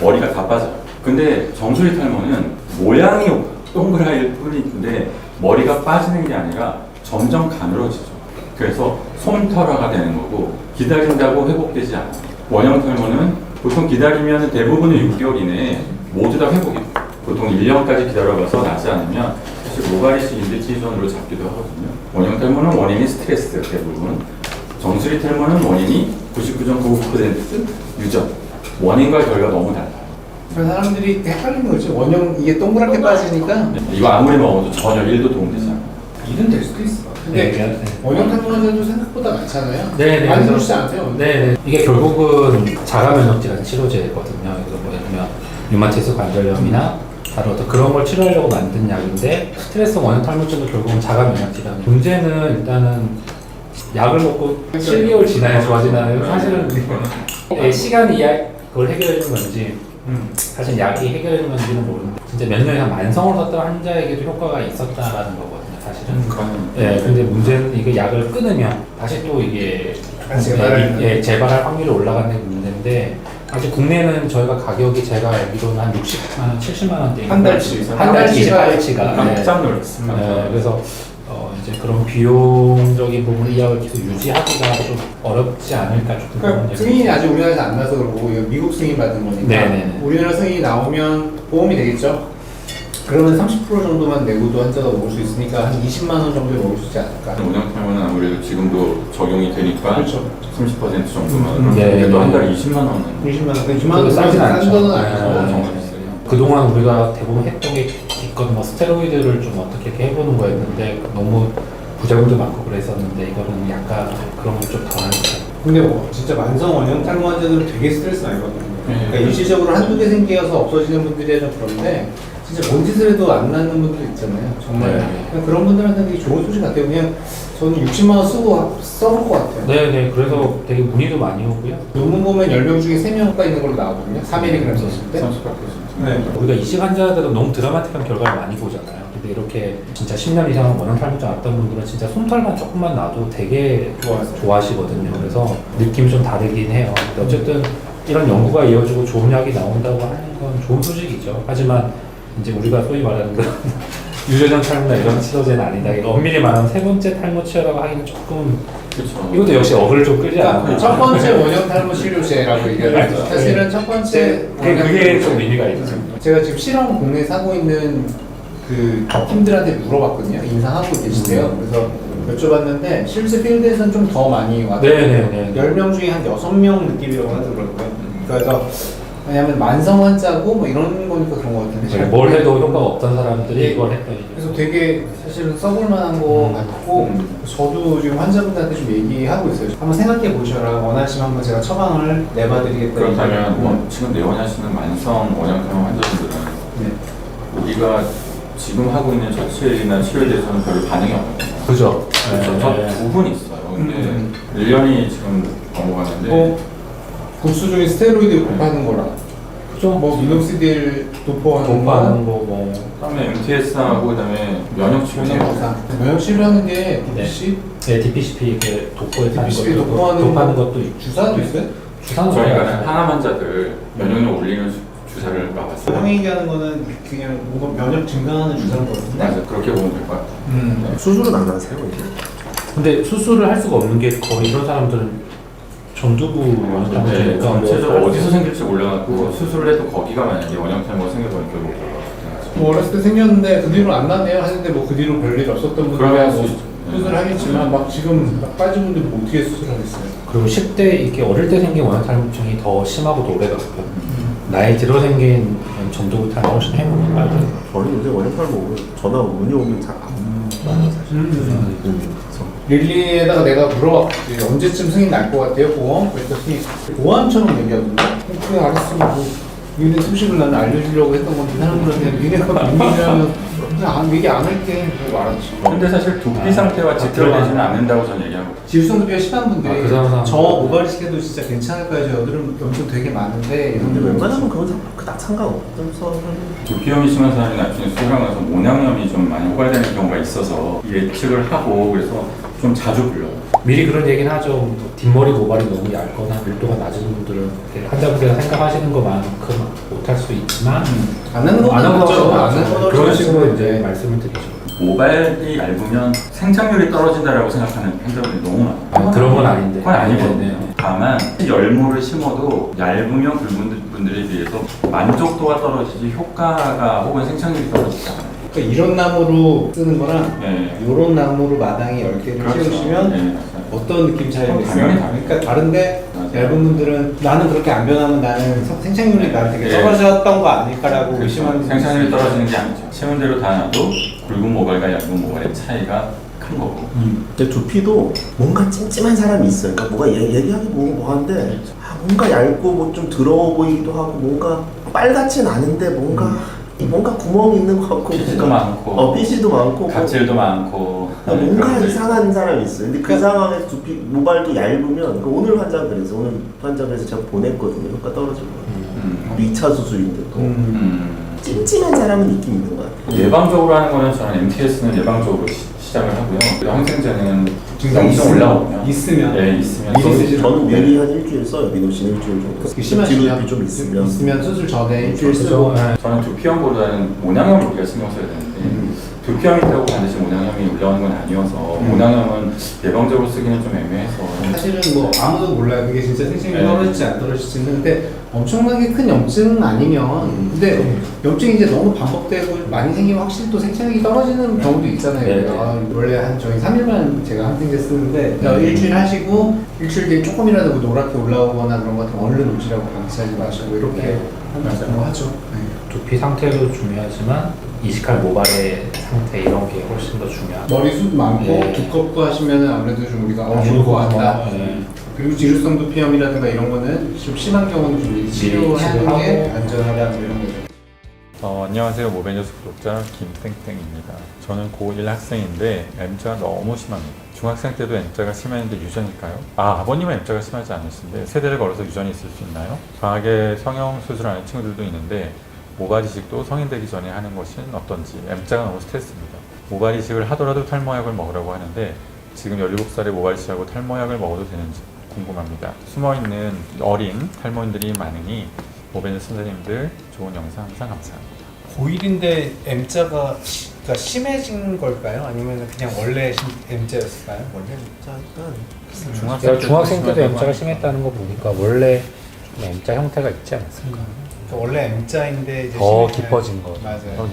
머리가 다 빠져요. 근데 정수리 탈모는 모양이 동그라일 뿐인데 머리가 빠지는 게 아니라 점점 가늘어지죠. 그래서 솜털화가 되는 거고 기다린다고 회복되지 않아요. 원형 탈모는 보통 기다리면 대부분은 6개월 이내에 모두 다 회복이 돼요. 보통 1년까지 기다려봐서 낫지 않으면 사실 노가리스 인데티존으로 잡기도 하거든요. 원형 탈모는 원인이 스트레스 대부분, 정수리 탈모는 원인이 99.99% 유전. 원인과 결과 너무 달라요. 사람들이 헷갈리는 거지. 원형 이게 동그랗게 빠지니까 이거 아무리 먹어도 전혀 1도 도움되지 않아요. 일은 될 수도 있어. 근데 네. 원형 탈모 환자도 생각보다 많잖아요. 네, 네. 많이 그래서- 그렇지 않아요? 네, 이게 결국은 자가 면역질환 치료제거든요. 그래서 뭐 예를 들면 류마티스 관절염이나 다른 어떤 그런 걸 치료하려고 만든 약인데 스트레스 원형 탈모증도 결국은 자가 면역질환. 문제는 일단은 약을 먹고 7개월 지나야 좋아지나요? 사실은 시간이 그걸 해결해 준 건지 사실 약이 해결해 준 건지는 모르는데 진짜 몇 년이나 만성을 썼던 환자에게도 효과가 있었다라는 거거든요. 사실은. 그건 네, 근데 문제는 이게 약을 끊으면 다시 또 이게 재발할 확률이 올라가는 게 문제인데 아직 국내는 저희가 가격이 제가 알기로는 한 60만 원, 70만 원대 한 달치. 한 달치 파일치가 깜짝 놀랐습니다. 그래서 이제 그런 비용적인 부분을 이 약을 계속 유지하기가 좀 어렵지 않을까 조금 그러니까 그런 승인이 아직 우리나라에서 안 나서 그러고 이거 미국 승인 받은 거니까 네네네. 우리나라 승인이 나오면 보험이 되겠죠? 그러면 30% 정도만 내고도 환자가 먹을 수 있으니까 한 20만 원 정도에 먹을 수 있지 않을까? 원형 탈모는 아무래도 지금도 적용이 되니까 그렇죠. 30% 정도만. 네. 근데 또 한 달에 20만 원은 20만 원. 20만 그래도 원 싸진 않죠. 싼 거는 네. 아니죠. 정말 비싸요. 그동안 우리가 대부분 했던 게 있건 뭐 스테로이드를 좀 어떻게 이렇게 해보는 거였는데 너무 부작용도 많고 그랬었는데 이거는 약간 그런 걸 좀 덜하니까. 근데 뭐 진짜 만성 원형 탈모 환자들은 되게 스트레스 많이 받거든요. 네. 그러니까 일시적으로 한두 개 생겨서 없어지는 분들이 좀 그런데 진짜 뭔 짓을 해도 안 낫는 분들 있잖아요. 정말 네. 그냥 그런 분들한테는 되게 좋은 소식 같아요. 그냥 저는 60만 원 쓰고 써볼 것 같아요. 네네, 그래서 되게 문의도 많이 오고요. 논문 보면 10명 중에 3명가 있는 걸로 나오거든요. 3mg 썼을 때. 30%. 네. 우리가 이식 환자들은 너무 드라마틱한 결과를 많이 보잖아요. 근데 이렇게 진짜 10년 이상 원형 탈모증 왔던 분들은 진짜 솜털만 조금만 놔도 되게 좋아하시거든요. 그래서 느낌이 좀 다르긴 해요. 근데 어쨌든 이런 연구가 이어지고 좋은 약이 나온다고 하는 건 좋은 소식이죠. 하지만 이제 우리가 소위 말하는 그런 유전형 탈모나 이런 치료제는 아니다. 이거 엄밀히 말하면 세 번째 탈모 치료라고 하기는 조금 그렇죠. 이것도 역시 어글 좀 끌지 않아요. 그러니까 첫 번째 원형 탈모 치료제라고 얘기를 하죠. 사실은 첫 번째 그게 좀 의미가 있죠. 제가 지금 실험 국내에 하고 있는 그 팀들한테 물어봤거든요. 인상하고 계시대요. 그래서 여쭤봤는데 실제 필드에서는 좀 더 많이 왔어요. 네네네. 10명 중에 한 6명 느낌이라고 하더라고요. 그래서 왜냐면 만성 환자고 뭐 이런 거니까 그런 거 같은데 뭘 해도 효과가 없던 사람들이 이걸 했더니 그래서 되게 사실은 써볼 만한 거 같고 저도 지금 환자분들한테 좀 얘기하고 있어요. 한번 생각해 보셔라. 원하시면 한번 제가 처방을 내봐드리겠다. 그렇다면 뭐 지금 내원하시는 만성 원형 탈모 환자분들은 네. 우리가 지금 하고 있는 조치나 치료에 대해서는 별로 반응이 없거든요. 그죠. 그렇죠. 저 2분 있어요. 근데 1년이 지금 넘어가는데 국수 중에 스테로이드 도포하는 거랑 그죠. 뭐 미녹시딜 도포하는 도파하는 거 뭐. 그다음에 MTS하고 그다음에 면역 치료제 면역 치료하는 게 네. DPC 네, DPCP 이렇게 독보에 하는 DPCP 것도 도포하는 것도 있고 주사도 있어요? 주사는 저희가 뭐야? 항암 환자들 면역력 올리는 주사를 막았어요. 형이 얘기하는 거는 그냥 뭔가 면역 증강하는 주사인 거 같은데. 맞아, 그렇게 보면 될 것 같아요. 수술은 안 하세요 이제? 근데 수술을 할 수가 없는 게 거의 이런 사람들은 전두부 원형 근데 탈모니까 전체적으로 어디서 생길지 몰라갖고 수술을 해도 거기가 만약에 원형 탈모가 생겨버리면 결국 뭐 어렸을 때 생겼는데 그 뒤로 안 나네요 하는데 뭐 그 뒤로 별일 없었던 분들은 그러면 뭐 수- 수술을 하겠지만 막 지금 막 빠진 분들 뭐 어떻게 수술하겠어요? 그리고 10대 이렇게 어릴 때 생긴 원형 탈모증이 더 심하고 더 오래가고요. 나이 들어 생긴 전두부 탈모 훨씬 회복이 빠르고. 저는 요새 원형 탈모 오면 전화 문의 오면 잘 안 받아요 사실. 그래서 릴리에다가 내가 물어봤지 언제쯤 승인 날 것 같아요 보험? 그랬더니 보험처럼 얘기하던데 그래 알았으면 뭐 니네 소식을 나는 알려주려고 했던 건데 사람들한테 니네가 비밀이라면 그냥 얘기 안 할게 그러고 알았지. 근데 사실 두피 상태와 직결되지는 않는다고 저는 얘기하고 지루성 두피가 심한 분들이 그 사람 저 모발이식해도 진짜 괜찮을까요? 저 여드름 염증 되게 많은데 이런 근데 데 웬만하면 그건 그닥 상관없어서 두피염이 심한 사람이 나중에 수술하고 나서 모낭염이 좀 많이 호발되는 경우가 있어서 예측을 하고 그래서 좀 자주 불러요. 미리 그런 얘기는 하죠. 뭐 뒷머리 모발이 너무 얇거나 밀도가 낮은 분들은 이렇게 환자분께서 생각하시는 것만큼 못할 수 있지만 안 하는 건 안 하는 낫죠. 건 안 하는 건 그런 낫죠. 식으로 이제 말씀을 드리죠. 모발이 얇으면 생착률이 떨어진다라고 생각하는 환자분들이 너무 많아요. 그런 건 아닌데. 그건 아니거든요. 네. 다만 열모를 심어도 얇으면 굵은 분들에 비해서 만족도가 떨어지지 효과가 혹은 생착률이 떨어지지 않아요. 그러니까 이런 나무로 쓰는 거랑 네. 이런 나무로 마당에 10개를 그렇죠. 키우시면 네, 맞아요. 어떤 느낌 차이가 당연히 있어요? 다르죠. 그러니까 다른데 맞아요. 얇은 분들은 나는 그렇게 안 변하면 나는 생착률이 나는 되게 네. 떨어졌던 거 아닐까라고 의심하는 그렇죠. 생산율이 떨어지는 게 아니죠. 심은 대로 다 놔도 굵은 모발과 얇은 모발의 차이가 큰 거고. 근데 두피도 뭔가 찜찜한 사람이 있어요. 그러니까 뭐가 얘기하기 뭐한데 뭔가 얇고 뭐 좀 더러워 보이기도 하고 뭔가 빨갛진 않은데 뭔가 구멍이 있는 것 같고 피지도 많고, 피지도 많고 각질도 많고. 뭔가 그런 게 이상한 사람이 있어요. 근데 그 상황에서 두피 모발도 얇으면 그러니까 오늘 환자분에서 제가 보냈거든요. 효과 떨어진 거예요. 2차 수술인데 또 찜찜한 사람은 있긴 있는 것 같아요. 예방적으로 하는 거는 저는 MTS는 예방적으로 시작을 하고요. 항생제는 증상이 엄청 올라오면 있으면 네, 있으면 미리 쓰지 저는 미리 한 일주일 써요. 미노신 일주일 정도. 심하시면 좀 있으면 수술 전에 일주일 그렇죠. 쓰고 네. 저는 두피염보다는 모낭염을 우리가 신경 써야 되는데 두피염이 있다고 반드시 모낭염이 올라오는 건 아니어서 모낭염은 예방적으로 쓰기는 좀 애매해서 사실은 뭐 아무도 몰라요. 그게 진짜 생생이 네. 떨어질지 안 떨어질지는. 근데 엄청나게 큰 염증은 아니면 근데 염증이 이제 너무 반복되고 많이 생기면 확실히 또 생착력이 떨어지는 경우도 있잖아요. 네. 원래 저희 3일만 제가 항생제 쓰는데 일주일 하시고 일주일 뒤에 조금이라도 뭐 노랗게 올라오거나 그런 것 같으면 얼른 오시라고 방치하지 마시고 이렇게 하는 거 하죠. 네. 두피 상태도 중요하지만 이식할 모발의 상태 이런 게 훨씬 더 중요하고. 머리숱 많고 네. 두껍고 하시면은 아무래도 좀 우리가 아, 좋을 것 같다. 네. 그리고 지루성 두피염이라든가 이런 거는 좀 심한 경우는 좀 미리 치료하는 게 치료하고. 안전하다 뭐 이런 거죠. 안녕하세요. 모베뉴스 구독자 김땡땡입니다. 저는 고1 학생인데 M자가 너무 심합니다. 중학생 때도 M자가 심했는데 유전일까요? 아버님은 M자가 심하지 않으신데 세대를 걸어서 유전이 있을 수 있나요? 강하게 성형 수술하는 친구들도 있는데 모발 이식도 성인 되기 전에 하는 것은 어떤지 M자가 너무 스트레스입니다. 모발 이식을 하더라도 탈모약을 먹으라고 하는데 지금 17살에 모발 이식하고 탈모약을 먹어도 되는지 궁금합니다. 숨어있는 어린 탈모인들이 많으니 모베뉴스 선생님들 좋은 영상 항상 감사합니다. 고1인데 M자가 그러니까 심해진 걸까요? 아니면 그냥 원래 M자였을까요? 원래? 제가 중학생 때도 M자가 심했다는 거 보니까 원래 좀 M자 형태가 있지 않았을까? 그러니까 원래 M자인데 이제 더 심해지면- 깊어진 거. 맞아요.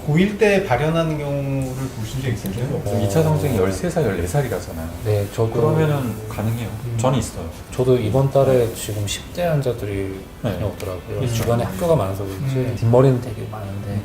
고1 때 발현하는 경우를 보신 적 있으세요? 2차 성징이 13살, 14살이라잖아요. 네, 저도 그러면은 가능해요. 저는 있어요. 저도 이번 달에 지금 10대 환자들이 많이 네. 오더라고요. 주변에 학교가 많아서 그런지 뒷머리는 되게 많은데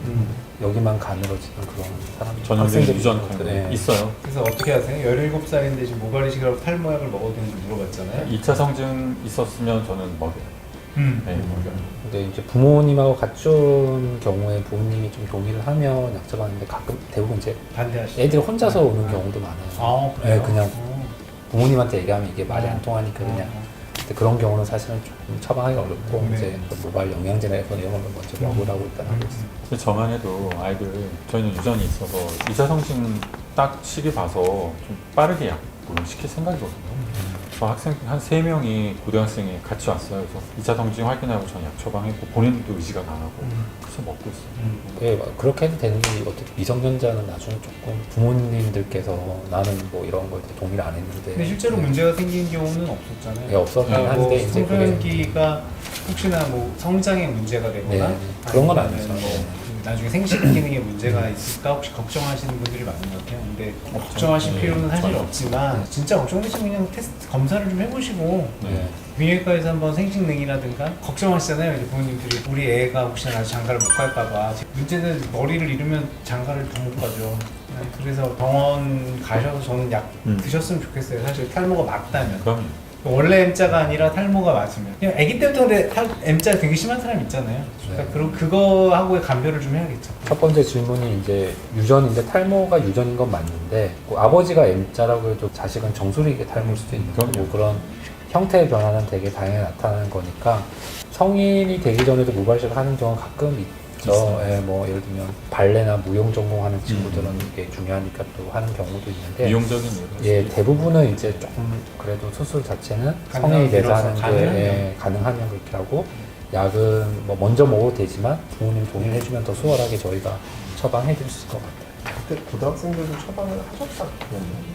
여기만 가늘어지는 그런 사람이 전형적인 유전 네. 있어요. 그래서 어떻게 하세요? 17살인데 지금 모발 이식하고 탈모약을 먹어도 되는지 물어봤잖아요. 2차 성징 있었으면 저는 먹여요. 네, 먹여요. 근데 이제 부모님하고 같이 온 경우에 부모님이 좀 동의를 하면 약접하는데 가끔 대부분 이제 반대하시죠? 애들이 혼자서 오는 경우도 많아요. 아, 그래요? 네, 그냥 어. 부모님한테 얘기하면 이게 말이 안 통하니까 그냥. 근데 그런 경우는 사실은 좀 처방하기 어렵고 네. 이제 그 모발 영양제나 이런 걸 먼저 먹으라고 일단 하고 있어요. 근데 저만 해도 아이들 저희는 유전이 있어서 2차 성징 딱 시기 봐서 좀 빠르게 약을 시킬 생각이거든요. 저 학생 한 3명이 고등학생이 같이 왔어요. 그래서 2차 성징 확인하고 저는 약 처방했고 본인도 의지가 강하고 그래서 먹고 있어요. 예, 그렇게 해도 되는데 어떻게 미성년자는 나중에 조금 부모님들께서 나는 뭐 이런 거에 동의를 안 했는데 근데 실제로 문제가 생긴 경우는 없었잖아요. 예, 없었긴 뭐 한데 이제 그게 성장기가 혹시나 뭐 성장에 문제가 되거나 네, 그런 건 아니면 아니죠. 뭐 네. 나중에 생식 기능에 문제가 있을까 혹시 걱정하시는 분들이 많은 것 같아요. 근데 걱정하실 네, 필요는 사실 전혀. 없지만 진짜 걱정되시면 그냥 테스트 검사를 좀 해보시고 네. 비뇨기과에서 한번 생식 능이라든가 걱정하시잖아요. 이제 부모님들이 우리 애가 혹시나 나중에 장가를 못 갈까봐. 문제는 머리를 잃으면 장가를 더 못 가죠. 네, 그래서 병원 가셔서 저는 약 드셨으면 좋겠어요. 사실 탈모가 맞다면. 그럼요. 원래 M자가 아니라 탈모가 맞으면 그냥 아기 때부터 근데 M자 되게 심한 사람 있잖아요. 그러니까 그럼 그거하고의 감별을 좀 해야겠죠. 첫 번째 질문이 이제 유전인데 탈모가 유전인 건 맞는데 뭐 아버지가 M자라고 해도 자식은 정수리계 탈모일 수도 있는 거고 그럼요. 그런 형태의 변화는 되게 다양하게 나타나는 거니까 성인이 되기 전에도 모발이식을 하는 경우가 가끔 있죠. 예, 뭐 예를 들면 발레나 무용 전공하는 친구들은 이게 중요하니까 또 하는 경우도 있는데 미용적인 이유로 예, 대부분은 이제 조금 그래도 수술 자체는 가능하면 성인이 돼서 밀어서 하는 게 가능하면. 예, 가능하면 그렇게 하고 약은 뭐 먼저 먹어도 되지만 부모님 동의를 해주면 더 수월하게 저희가 처방해 줄 수 있을 것 같아요. 그때 고등학생들도 처방을 하셨다고요.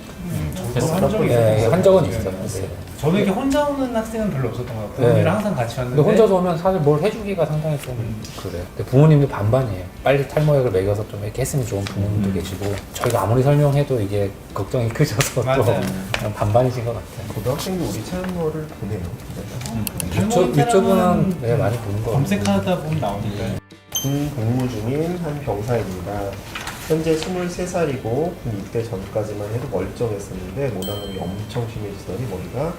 저도 한 적이 네, 있어요. 한 적은 네. 있어요. 네. 저는 이렇게 혼자 오는 학생은 별로 없었던 것 같아요. 네. 부모님이랑 항상 같이 왔는데. 근데 혼자서 오면 사실 뭘 해주기가 상당히 좀 그래. 근데 부모님도 반반이에요. 빨리 탈모약을 먹여서 좀 이렇게 했으면 좋은 부모님도 계시고 저희가 아무리 설명해도 이게 걱정이 크셔서 또 맞아요. 그냥 반반이신 것 같아요. 고등학생도 우리 채널을 보네요. 유튜브는 네, 많이 보는 거 검색하다 보면 나오니까. 군 복무 중인 한 병사입니다. 현재 23살이고 군 입대 전까지만 해도 멀쩡했었는데 모낭염이 엄청 심해지더니 머리가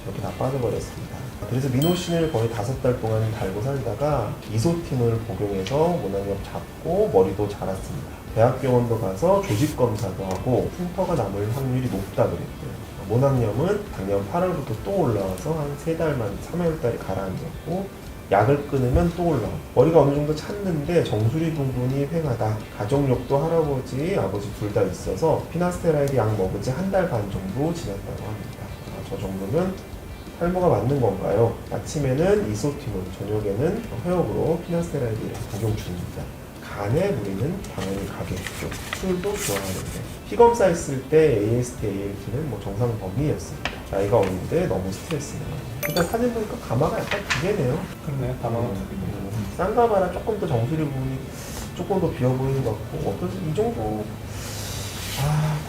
저렇게 다 빠져버렸습니다. 그래서 미노신을 거의 5달 동안 달고 살다가 이소틴을 복용해서 모낭염 잡고 머리도 자랐습니다. 대학병원도 가서 조직 검사도 하고 흉터가 남을 확률이 높다 그랬고요. 모낭염은 작년 8월부터 또 올라와서 한 3달만 3월달에 가라앉았고 약을 끊으면 또 올라와. 머리가 어느 정도 찼는데 정수리 부분이 휑하다. 가족력도 할아버지, 아버지 둘 다 있어서 피나스테라이드 약 먹은 지 1달 반 정도 지났다고 합니다. 저 정도면 탈모가 맞는 건가요? 아침에는 이소티놀, 저녁에는 회복으로 피나스테라이드 복용 중입니다. 간에 무리는 당연히 가겠죠. 술도 좋아하는데 피검사 했을 때 AST, ALT는 정상 범위였습니다. 나이가 어린데 너무 스트레스네요. 일단 사진 보니까 가마가 약간 두 개네요. 그러네요. 가마가. 쌍가마랑 조금 더 정수리 부분이 조금 더 비어 보이는 것 같고 어떠세요? 이 정도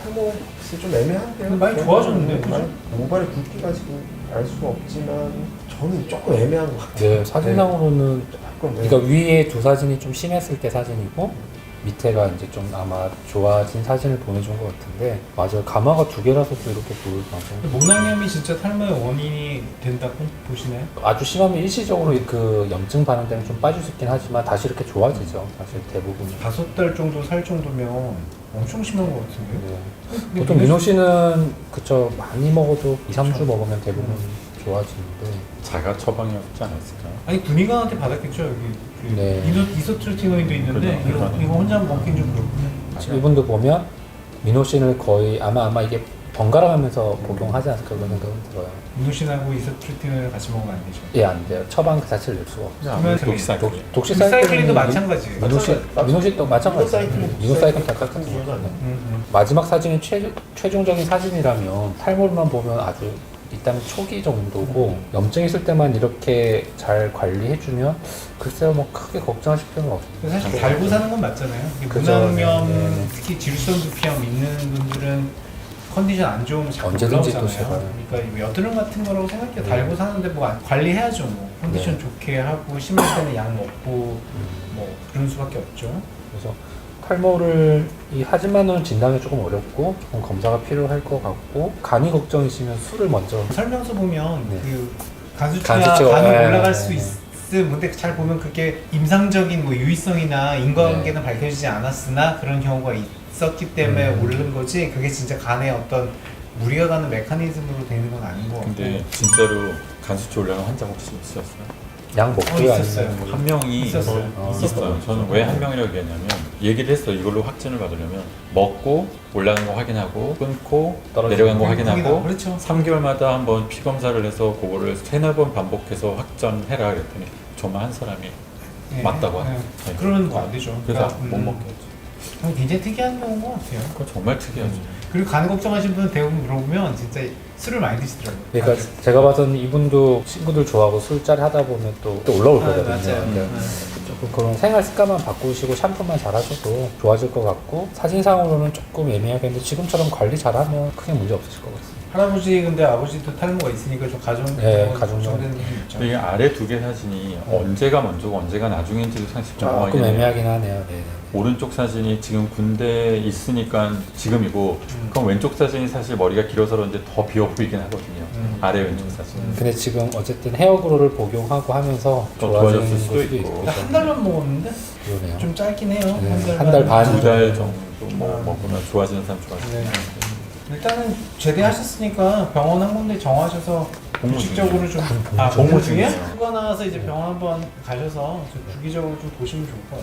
탈모 글쎄 좀 애매한데요. 많이 좋아졌는데, 그죠? 많이 모발의 굵기가 지금 알 수가 없지만 저는 조금 애매한 것 같아요. 네, 사진상으로는 조금 그러니까 위에 두 사진이 좀 심했을 때 사진이고 밑에가 이제 좀 아마 좋아진 사진을 보내준 것 같은데 맞아요. 가마가 두 개라서 또 이렇게 보일 가능. 모낭염이 진짜 탈모의 원인이 된다고 보시나요? 아주 심하면 일시적으로 그 염증 반응 때문에 좀 빠질 수 있긴 하지만 다시 이렇게 좋아지죠. 사실 대부분이. 5달 정도 살 정도면 엄청 심한 것 같은데. 네. 보통 민호씨는 그쵸 많이 먹어도 2-3주 먹으면 대부분 좋아지는데 자가 처방이었지 않았을까요? 아니 군의관한테 받았겠죠. 여기 그 네. 이소트루티노인도 있는데 그죠. 이거 혼자 먹긴 좀 그렇군요. 지금 이분도 보면 민호씨는 거의 아마 이게 번갈아가면서 복용하지 않을까 그런 생각은 들어요. 민호신하고 이소트루티노인을 같이 먹으면 안 되죠. 예, 안 돼요. 처방 그 자체를 낼 수가 없어요. 그러면 독사이클. 독시사이클린도 마찬가지예요. 민호씨도 마찬가지예요. 미노사이클린 민호사이클 다 똑같은 이유가 거죠. 아니에요. 마지막 사진이 최종적인 사진이라면 탈모만 보면 아주 일단 초기 정도고 염증 있을 때만 이렇게 잘 관리해주면 글쎄요 뭐 크게 걱정하실 필요는 없어요. 사실 달고 사는 건 맞잖아요. 이게 그죠. 모낭염, 네. 특히 질성 두피염 있는 분들은 컨디션 안 좋으면 자꾸 언제든지 또 올라오잖아요. 제발. 그러니까 이거 여드름 같은 거라고 생각해요. 네. 달고 사는데 뭐 관리해야죠. 뭐 컨디션 네. 좋게 하고 심할 때는 약 먹고 뭐 그런 수밖에 없죠. 그래서 탈모를 하지만은 진단이 조금 어렵고 조금 검사가 필요할 것 같고 간이 걱정이시면 술을 먼저 설명서 보면 네. 그 간수치가 간수치가, 간이 네, 올라갈 네, 수 네. 있음. 근데 잘 보면 그게 임상적인 뭐 유의성이나 인과관계는 밝혀지지 않았으나 그런 경우가 있었기 때문에 오른 거지. 그게 진짜 간에 어떤 무리가 가는 메커니즘으로 되는 건 아닌 것 같고. 근데 진짜로 간수치 올라간 환자 혹시 있으셨어요? 약 먹고요 있었어요. 아니면 뭐 한 명이 있었어요. 있어요. 저는 왜 한 명이라고 얘기하냐면 얘기를 했어요. 이걸로 확진을 받으려면 먹고 올라간 거 확인하고 끊고 떨어지고. 내려간 거 확인하고 그렇죠. 3개월마다 한번 피 검사를 해서 그거를 3-4번 반복해서 확전해라 그랬더니 저만 한 사람이 네. 맞다고 하네요. 네. 그러면 뭐 안 되죠. 그래서 그러니까, 못 먹겠죠. 굉장히 특이한 경우인 것 같아요. 그거 정말 특이하죠. 그리고 간 걱정하시는 분은 대부분 물어보면 진짜 술을 많이 드시더라고요. 그러니까 다들. 제가 봐서는 이분도 친구들 좋아하고 술자리 하다 보면 또 올라올 거거든요. 맞아요. 그러니까 조금 그런 생활 습관만 바꾸시고 샴푸만 잘하셔도 좋아질 것 같고 사진상으로는 조금 애매하겠는데 지금처럼 관리 잘하면 크게 문제 없으실 것 같습니다. 할아버지 근데 아버지도 탈모가 있으니까 좀 네, 가정적으로. 걱정되는 게 있죠. 이게 아래 두 개 사진이 언제가 먼저고 언제가 나중인지도 사실 좀 조금 엉망이네요. 애매하긴 하네요. 네. 오른쪽 사진이 지금 군대에 있으니까 지금이고 그럼 왼쪽 사진이 사실 머리가 길어서 그런지 더 비어 보이긴 하거든요. 아래 왼쪽 사진. 근데 지금 어쨌든 헤어그로를 복용하고 하면서 더 좋아지는 좋아졌을 수도 걸 수도 있고. 있고 한 달만 먹었는데 그러네요. 좀 짧긴 해요. 네, 한 한달 반. 2달 정도 먹으면 좋아지는 사람 좋아지는 네. 사람. 일단은 제대하셨으니까 병원 한 군데 정하셔서 복무 규칙적으로 좀 복무 복무 중이에요. 중에? 휴가 나와서 이제 병원 한번 가셔서 좀 주기적으로 좀 보시면 좋을 것 같아요.